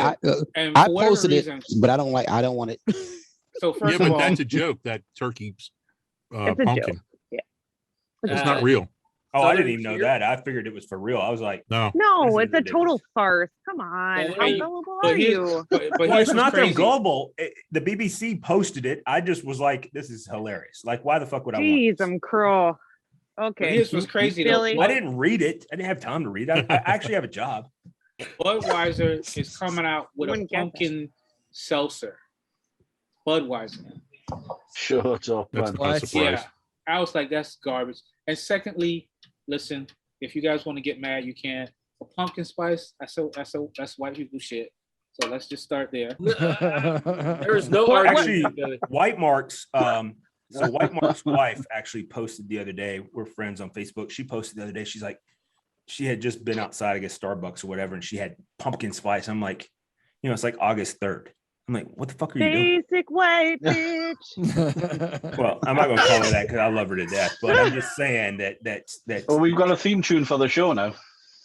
and I for whatever posted reason, it, but I don't want it. so Yeah, first but of all, that's a joke. That turkey It's a pumpkin. joke. Yeah. It's not real. I didn't even know that. I figured it was for real. I was like, No. No, This is it's a total ridiculous. farce. Come on, Well, how hey, gullible but are here's- you? but well, here's it's what's not that I'm crazy. gullible. The BBC posted it. I just was like, this is hilarious. Like, why the fuck would I want Jeez, this? I'm cruel. But Okay, here's what's crazy though. Billy. I didn't read it. I didn't have time to read it. I actually have a job. Budweiser is coming out with a Wouldn't get that. pumpkin seltzer. Budweiser. shut up, That's man. not a What? surprise. Yeah. I was like, that's garbage. And secondly, listen, if you guys want to get mad, you can. A pumpkin spice, that's white people shit. So let's just start there. There's no Well, argument. actually, Billy. White Mark's so White Mark's wife actually posted the other day. We're friends on Facebook. She posted the other day. She's like, she had just been outside, I guess Starbucks or whatever, and she had pumpkin spice. I'm like, it's like August 3rd. I'm like, what the fuck are you doing? Basic white bitch. Well, I'm not gonna call her that because I love her to death, but I'm just saying that's Well, we've got a theme tune for the show now.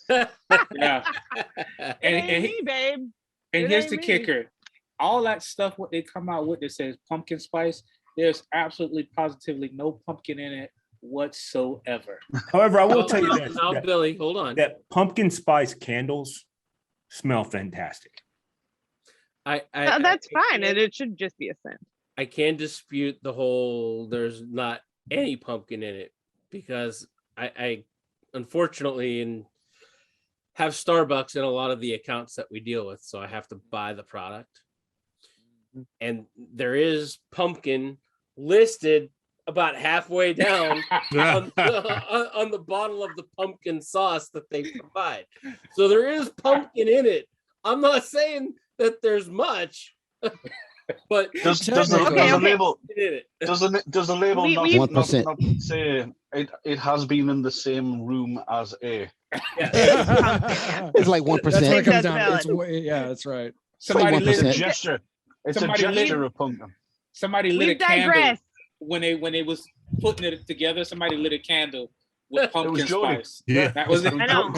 Yeah. It And, ain't and, me, babe. and It here's ain't the me. kicker. All that stuff, what they come out with that says pumpkin spice, there's absolutely positively no pumpkin in it whatsoever. However, I will tell you this: Now, that, Billy, hold on. that pumpkin spice candles smell fantastic. That's fine, and it should just be a scent. I can dispute the whole there's not any pumpkin in it because I unfortunately have Starbucks in a lot of the accounts that we deal with, so I have to buy the product. And there is pumpkin listed about halfway down on the bottle of the pumpkin sauce that they provide. So there is pumpkin in it. I'm not saying that there's much, but Does the label does the label not 1%. say it has been in the same room as a? It's like 1%. That's what it comes That's down. valid. It's way, yeah, that's right. Somebody like It's a 1%. gesture. It's Somebody a gesture lit- of pumpkin. somebody lit We've a candle digressed. when they was putting it together. Somebody lit a candle with pumpkin Jody. spice. Yeah. That was it. I know.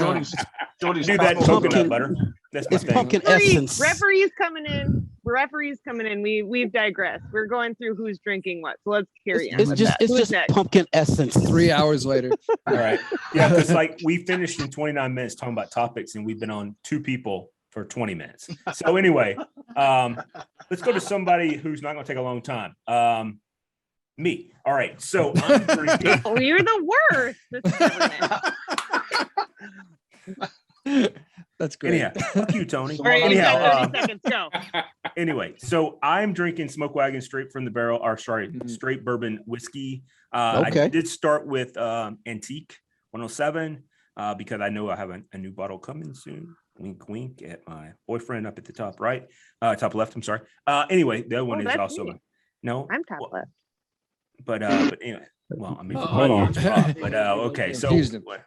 Jody's Do that pumpkin coconut pumpkin. butter. That's my It's thing. pumpkin Referees, essence. referees coming in. Referees coming in. We've digressed. We're going through who's drinking what. So let's carry on. It's with just that. Who's it's just next? pumpkin essence. 3 hours later. All right. Yeah, because like we finished in 29 minutes talking about topics, and we've been on 2 people for 20 minutes. So anyway, let's go to somebody who's not going to take a long time. Me. All right. So I'm drinking. Oh, you're the worst. Mr. Government. That's great. Anyhow, fuck you, Tony. All right, you've got Anyhow, 30 seconds. Go. anyway, so I'm drinking Smoke Wagon straight from the barrel, or sorry, straight bourbon whiskey. I Okay. did start with Antique 107 because I know I have a new bottle coming soon. Wink, wink at my boyfriend up at the top right, top left. I'm sorry. Anyway, the other one is that's also me. no. I'm top left. But anyway, well, I mean, Hold on. but okay. So, Confused him. but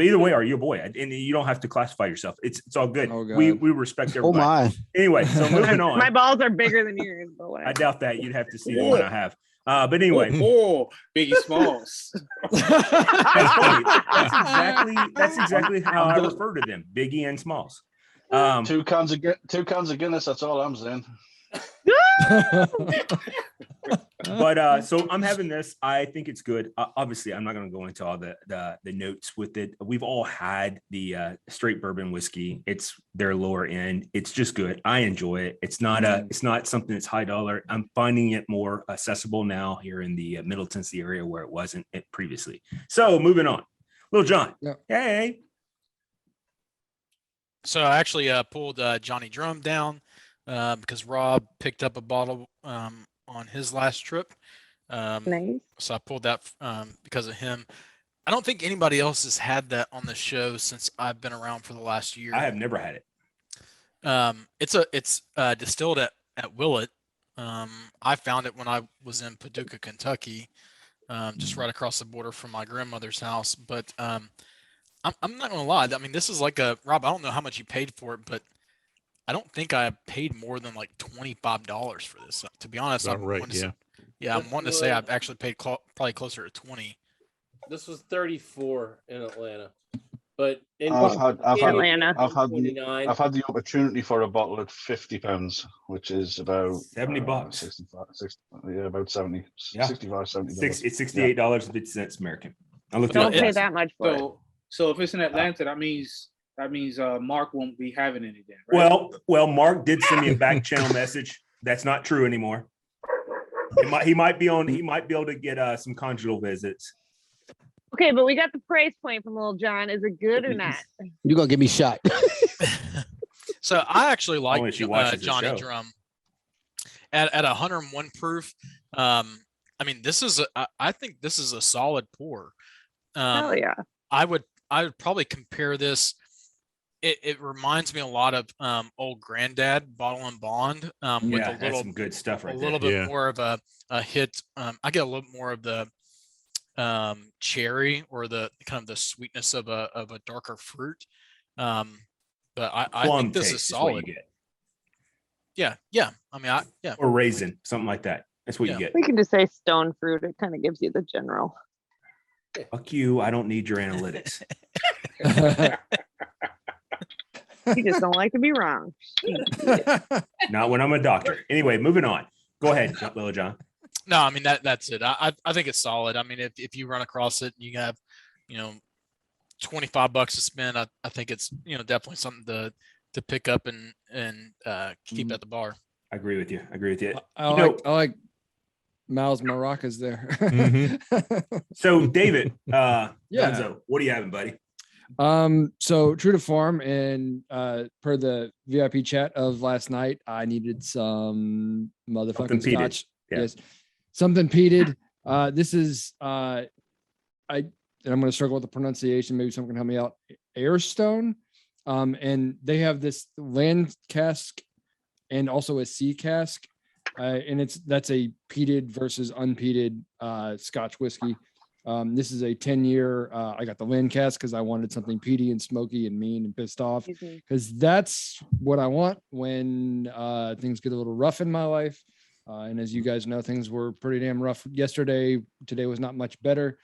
either way, are you a boy? And you don't have to classify yourself. It's all good. Oh, God. we respect Oh everybody. my. Anyway, so moving on. My balls are bigger than yours, but I whatever. doubt that. You'd have to see the one I have. But anyway, Oh, Biggie Smalls. that's funny. That's exactly how I refer to them, Biggie and Smalls. 2 cans of Guinness. That's all I'm saying. But so I'm having this. I think it's good. Obviously, I'm not going to go into all the notes with it. We've all had the straight bourbon whiskey. It's their lower end. It's just good. I enjoy it. It's not something that's high dollar. I'm finding it more accessible now here in the Middle Tennessee area where it wasn't previously. So moving on, Little John. Yeah. Hey. So I actually pulled Johnny Drum down because Rob picked up a bottle on his last trip. Nice. So I pulled that because of him. I don't think anybody else has had that on the show since I've been around for the last year. I have never had it. It's distilled at Willett. I found it when I was in Paducah, Kentucky, just right across the border from my grandmother's house. But I'm not gonna lie. I mean, this is like Rob. I don't know how much you paid for it, but I don't think I paid more than like $25 for this. To be honest, About right, yeah. I'm wanting to say I've actually paid probably closer to 20. This was 34 in Atlanta, but in I've had Atlanta. I've had the opportunity for a bottle at £50, which is about $70. 65, 60, yeah, about 70, Yeah. 65, 70. It's $68.50 American. I looked Don't it pay up. that much for it. So if it's in Atlanta, that means Mark won't be having any then, right? Well, Mark did send me a back channel message. That's not true anymore. He might be able to get some conjugal visits. Okay, but we got the price point from Little John. Is it good or not? You're gonna get me shot. So I actually Only like if she watches the Johnny show. Drum at 101 proof. I mean, I think this is a solid pour. Hell yeah. I would probably compare this. It reminds me a lot of old Granddad Bottle and Bond with Yeah, a that's little some good stuff right a there. little bit Yeah. more of a hit. I get a little more of the cherry or the kind of the sweetness of a darker fruit. But I Plum think this taste is is what you solid. get. Yeah. I mean, yeah. Or raisin, something like that. That's what you get. We can just say stone fruit. It kind of gives you the general. Fuck you. I don't need your analytics. You just don't like to be wrong. Not when I'm a doctor. Anyway, moving on. Go ahead, Little John. No, I mean that's it. I think it's solid. I mean, if you run across it, and you have, $25 to spend. I think it's definitely something to pick up and keep at the bar. I agree with you. I like Mal's maracas there. So David, Yeah. Dunzo, what are you having, buddy? So true to form, and per the VIP chat of last night, I needed some motherfucking Something peated. scotch. Yeah. Yes, something peated. This is and I'm going to struggle with the pronunciation. Maybe someone can help me out. Airstone, and they have this land cask and also a sea cask, and that's a peated versus unpeated Scotch whiskey. This is a 10-year. I got the land cask because I wanted something peaty and smoky and mean and pissed off, because that's what I want when things get a little rough in my life. And as you guys know, things were pretty damn rough yesterday. Today was not much better.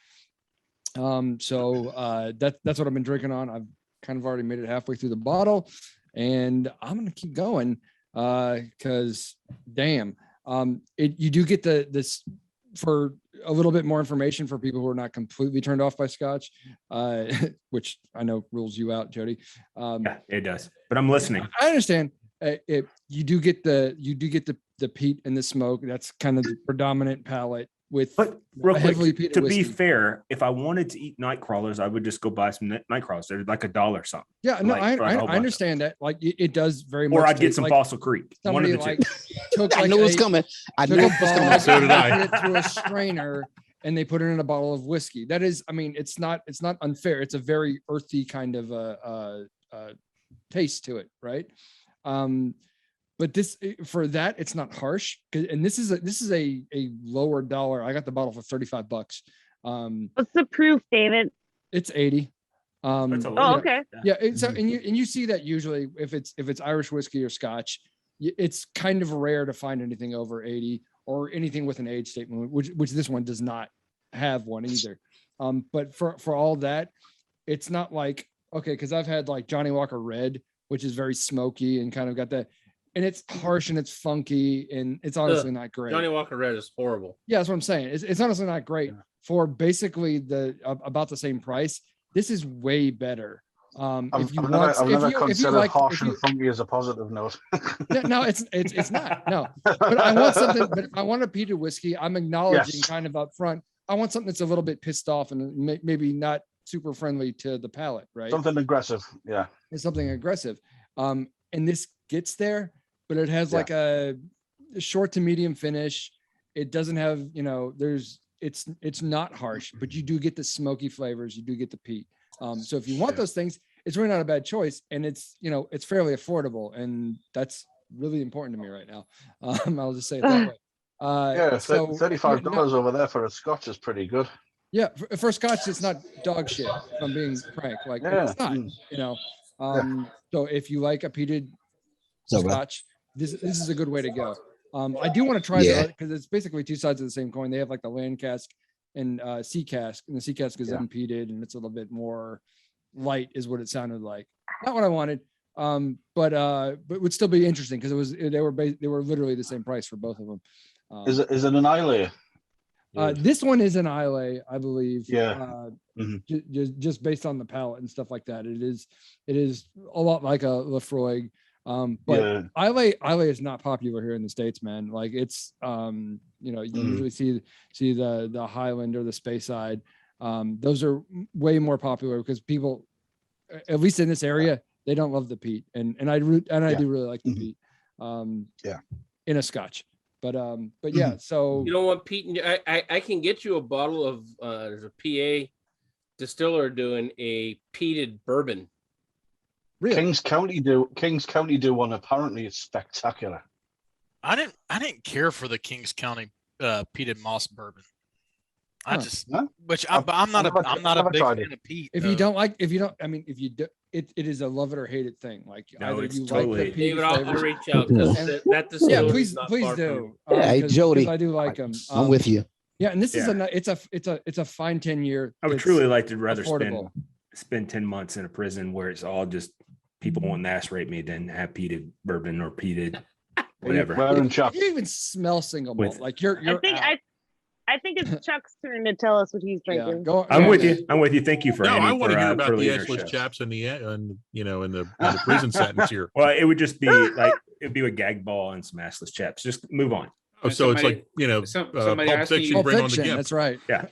That's what I've been drinking on. I've kind of already made it halfway through the bottle, and I'm gonna keep going because damn, you do get this for a little bit more information for people who are not completely turned off by Scotch, which I know rules you out, Jody. Yeah, it does. But I'm listening. I understand. You do get the peat and the smoke. That's kind of the predominant palate with. But real heavily quick, peated to be whiskey. fair, if I wanted to eat night crawlers, I would just go buy some night crawlers. They're like $1 or something. Yeah, no, Like, for a whole I bunch understand that. Like it does very much. Or I'd get taste some like Fossil Creek. One of somebody the like two. took I like knew it was a- coming. I took knew a it was coming. bog So did and I. put it through a strainer, and they put it in a bottle of whiskey. That is, I mean, it's not unfair. It's a very earthy kind of taste to it, right? But this for that, it's not harsh. And this is a lower dollar. I got the bottle for $35. What's the proof, David? It's 80. That's a Oh, lot. okay. Yeah, so and you see that usually if it's Irish whiskey or Scotch, it's kind of rare to find anything over 80 or anything with an age statement, which this one does not have one either. But for all that, it's not like okay, because I've had like Johnny Walker Red, which is very smoky and kind of got that, and it's harsh and it's funky and it's honestly not great. Johnny Walker Red is horrible. Yeah, that's what I'm saying. It's honestly not great for basically about the same price. This is way better. I've never considered harsh and funky as a positive note. No, it's not. No, but I want something. But I want a peated whiskey. I'm acknowledging kind of up front. I want something that's a little bit pissed off and maybe not super friendly to the palate, right? Something aggressive. Yeah. It's something aggressive. And this gets there, but it has like a short to medium finish. It doesn't have, it's not harsh, but you do get the smoky flavors. You do get the peat. So if you want those things, it's really not a bad choice. And it's fairly affordable. And that's really important to me right now. I'll just say it that way. $35 over there for a Scotch is pretty good. Yeah. For Scotch, it's not dog shit, if I'm being frank. Like it's not, so if you like a peated Scotch, this is a good way to go. I do want to try that because it's basically two sides of the same coin. They have like the land cask and sea cask, and the sea cask is unpeated and it's a little bit more light, is what it sounded like. Not what I wanted, but would still be interesting because they were literally the same price for both of them. Is it an Islay? This one is an Islay, I believe. Yeah. Just based on the palate and stuff like that, it is a lot like a Lefroy. But Islay is not popular here in the States, man. Like it's you usually see the Highland or the Speyside. Those are way more popular because people, at least in this area, they don't love the peat, and I do really like the peat. In a Scotch. But yeah, so you don't want peat. I can get you a bottle of there's a PA distiller doing a peated bourbon. Really? Kings County do one. Apparently, it's spectacular. I didn't care for the Kings County peated moss bourbon. I'm not a big fan of peat. If you don't, it is a love it or hate it thing. Like either you like the peat David, I'll flavors. reach out because that distillery is not please far do. from me. Hey, Jody, I do like them. I'm with you. Yeah, and this is it's a fine 10-year. I would truly like to rather affordable. spend 10 months in a prison where it's all just people wanting to ass rape me than have peated bourbon or peated whatever. You even smell single malt. Like you're I think it's Chuck's turn to tell us what he's drinking. I'm with you. Thank you for. No, I want to hear for about the leading our edgeless show. chaps in the prison sentence here. Well, it would just be like it'd be a gag ball and some assless chaps. Just move on. Oh, so it's like Pulp Fiction, bring on the gimp. That's right. Yeah.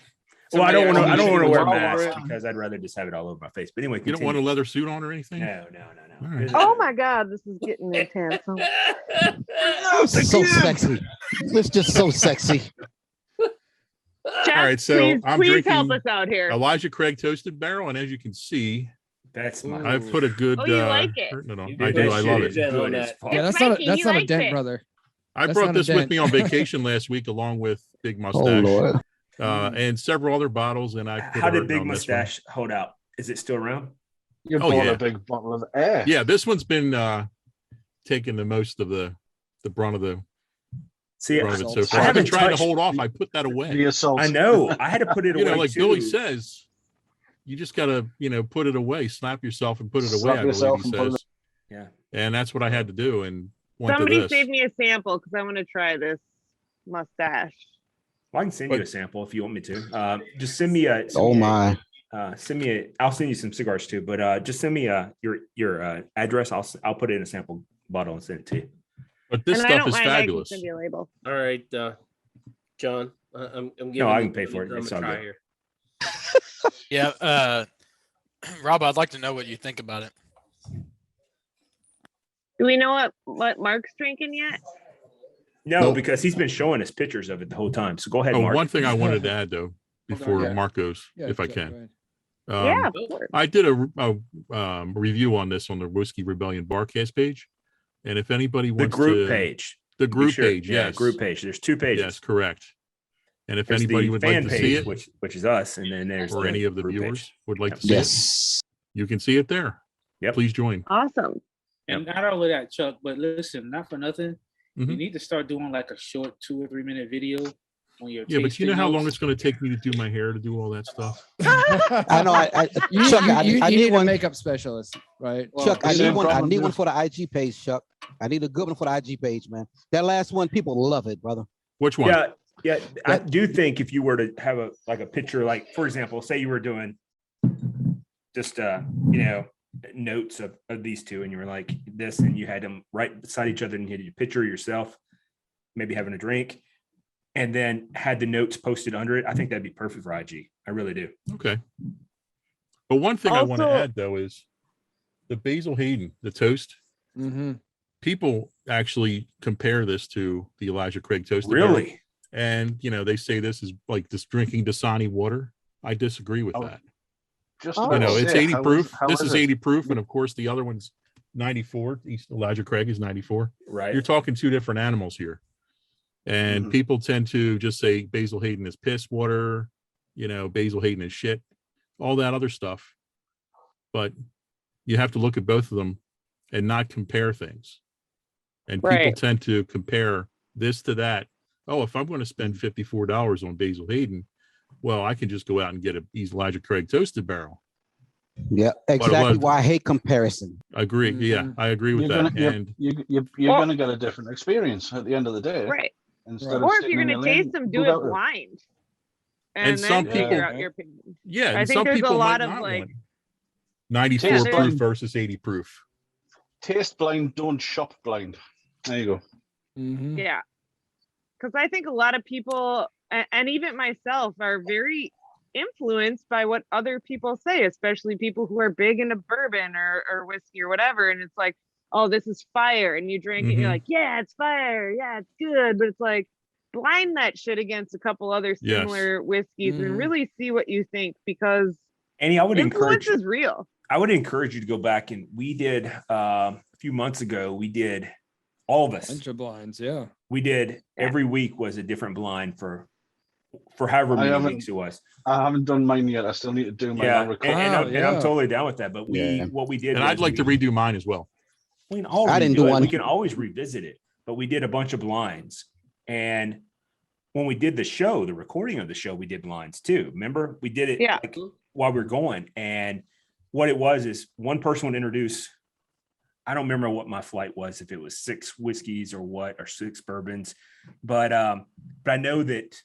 Well, I don't want to wear a mask because I'd rather just have it all over my face. But anyway, you don't want a leather suit on or anything? No. Right. Oh my God, this is getting intense. So sexy. It's just so sexy. Jeff, All right, so I'm please drinking help us out here. Elijah Craig Toasted Barrel, and as you can see, that's my. I've put a good. Oh, you like it? I do. I love it. Yeah, that's not a dent, brother. I brought this with me on vacation last week, along with Big Mustache. Oh Lord. And several other bottles, and I. How did Big Mustache hold out? Is it still around? You bought a big bottle of air. Yeah, this one's been taking the most of the brunt of See, from it so I far. I've haven't been trying to touched- hold off. I put that away. The assault. I know. I had to put it You away. know, like too. Billy says, you just gotta, put it away, slap yourself and put it away. Slap I believe yourself he and put it says. Yeah. And that's what I had to do. And went Somebody to this. save me a sample because I want to try this mustache. Well, I can send you a sample if you want me to. Just send me a. Oh my. Send me a. I'll send you some cigars too, but just send me your address. I'll put it in a sample bottle and send it to you. But this And I stuff don't is mind, I can fabulous. send you a label. All right, John. I'm giving. No, I you can pay for it. I'm It's gonna all try good. here. Yeah, Rob, I'd like to know what you think about it. Do we know what Mark's drinking yet? No, Nope. because he's been showing us pictures of it the whole time. So go ahead, Oh, Mark. one thing I wanted to add though, before Yeah. Mark goes, Yeah, if I go can. ahead. Yeah, of course. I did a review on this on the Whiskey Rebellion Barcast page, and if anybody The wants group to, page. the Be group sure- page, yeah, yes, group page. There's two pages. yes, correct. And if There's anybody the would fan like to page, see it, which is us, and then there's or any of the group viewers page. would like Yep. to see it, Yes. you can see it there. Yep. Please join. Awesome. And not only that, Chuck, but listen, not for nothing. You Mhm. need to start doing like a short 2 or 3 minute video on your Yeah, but you know how long notes. it's going to take me to do my hair, to do all that stuff. I know. You, Chuck, you I need need a one. makeup specialist, right? Well, Chuck, I same need one. I problem, need yeah. one for the IG page, Chuck. I need a good one for the IG page, man. That last one, people love it, brother. Which one? Yeah, I do think if you were to have a picture, like for example, say you were doing just notes of these two, and you were like this, and you had them right beside each other, and you had your picture of yourself, maybe having a drink, and then had the notes posted under it. I think that'd be perfect for IG. I really do. Okay. But one thing I want to Also- add though is the Basil Hayden, the toast. Mm-hmm. People actually compare this to the Elijah Craig toasted barrel. Really? And they say this is like just drinking Dasani water. I disagree with Oh, that. Just Oh. about to It's say, 80 how proof. how This is it? 80 proof, and of course the other one's 94. Elijah Craig is 94. Right. You're talking two different animals here. And Mhm. people tend to just say Basil Hayden is piss water, Basil Hayden is shit, all that other stuff. But you have to look at both of them and not compare things. And people Right. tend to compare this to that. Oh, if I'm going to spend $54 on Basil Hayden, well, I can just go out and get a Elijah Craig toasted barrel. Yeah, exactly was- why I hate comparison. I agree. Yeah, Mhm. I agree with You're that. gonna, And you're Well- gonna get a different experience at the end of the day. Right. Instead of Or if sitting you're in going to your lane, taste them, move do it out of blind. And And some then figure people- out your opinion. yeah, I and think some there's a people lot might of not like, want 94 Yeah, proof there's- versus 80 proof. Taste blind, don't shop blind. There you go. Mm-hmm. yeah. Because I think a lot of people, and even myself, are very influenced by what other people say, especially people who are big into bourbon or whiskey or whatever. And it's like, oh, this is fire. And you drink it, and you're Mhm. like, yeah, it's fire. Yeah, it's good. But it's like, blind that shit against a couple other Yes. similar whiskeys Mhm. and really see what you think, because Annie, I would influence encourage is real. I would encourage you to go back, and we did a few months ago. We did all of us. Bunch of blinds, yeah. We did Yeah. every week was a different blind for however I many haven't- weeks it was. I haven't done mine yet. I still need to do my Yeah, long and, record. and I'm yeah. totally down with that. But Yeah. what we did, And was I'd like to redo mine as well. We can all I didn't redo do it. one. We can always revisit it. But we did a bunch of blinds, and when we did the show, the recording of the show, we did blinds too. Remember, we did it Yeah. like, while we were going, and what it was is one person would introduce. I don't remember what my flight was, if it was 6 whiskeys or what, or 6 bourbons, but I know that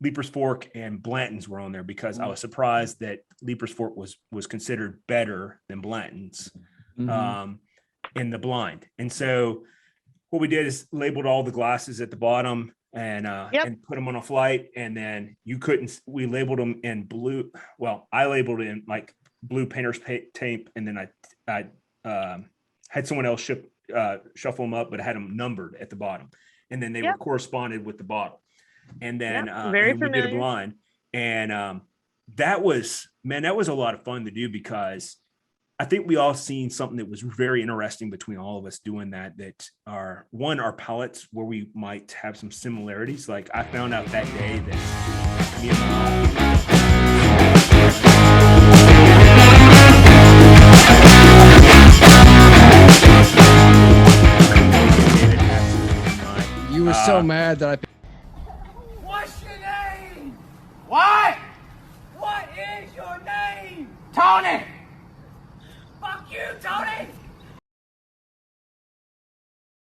Leaper's Fork and Blanton's were on there because I was surprised that Leaper's Fork was considered better than Blanton's Mhm. in the blind. And so what we did is labeled all the glasses at the bottom and and put them on a flight, and then we labeled them in blue. Well, I labeled it in like blue painter's tape, and then I had someone else shuffle them up, but I had them numbered at the bottom, and then they were corresponded with the bottle. And then very and we did a familiar. blind, and that was a lot of fun to do, because I think we all seen something that was very interesting between all of us doing that are our palates, where we might have some similarities. Like I found out that day that me and my You were so mad glad that I picked. What's your name? What? What is your name? Tony! Fuck you, Tony!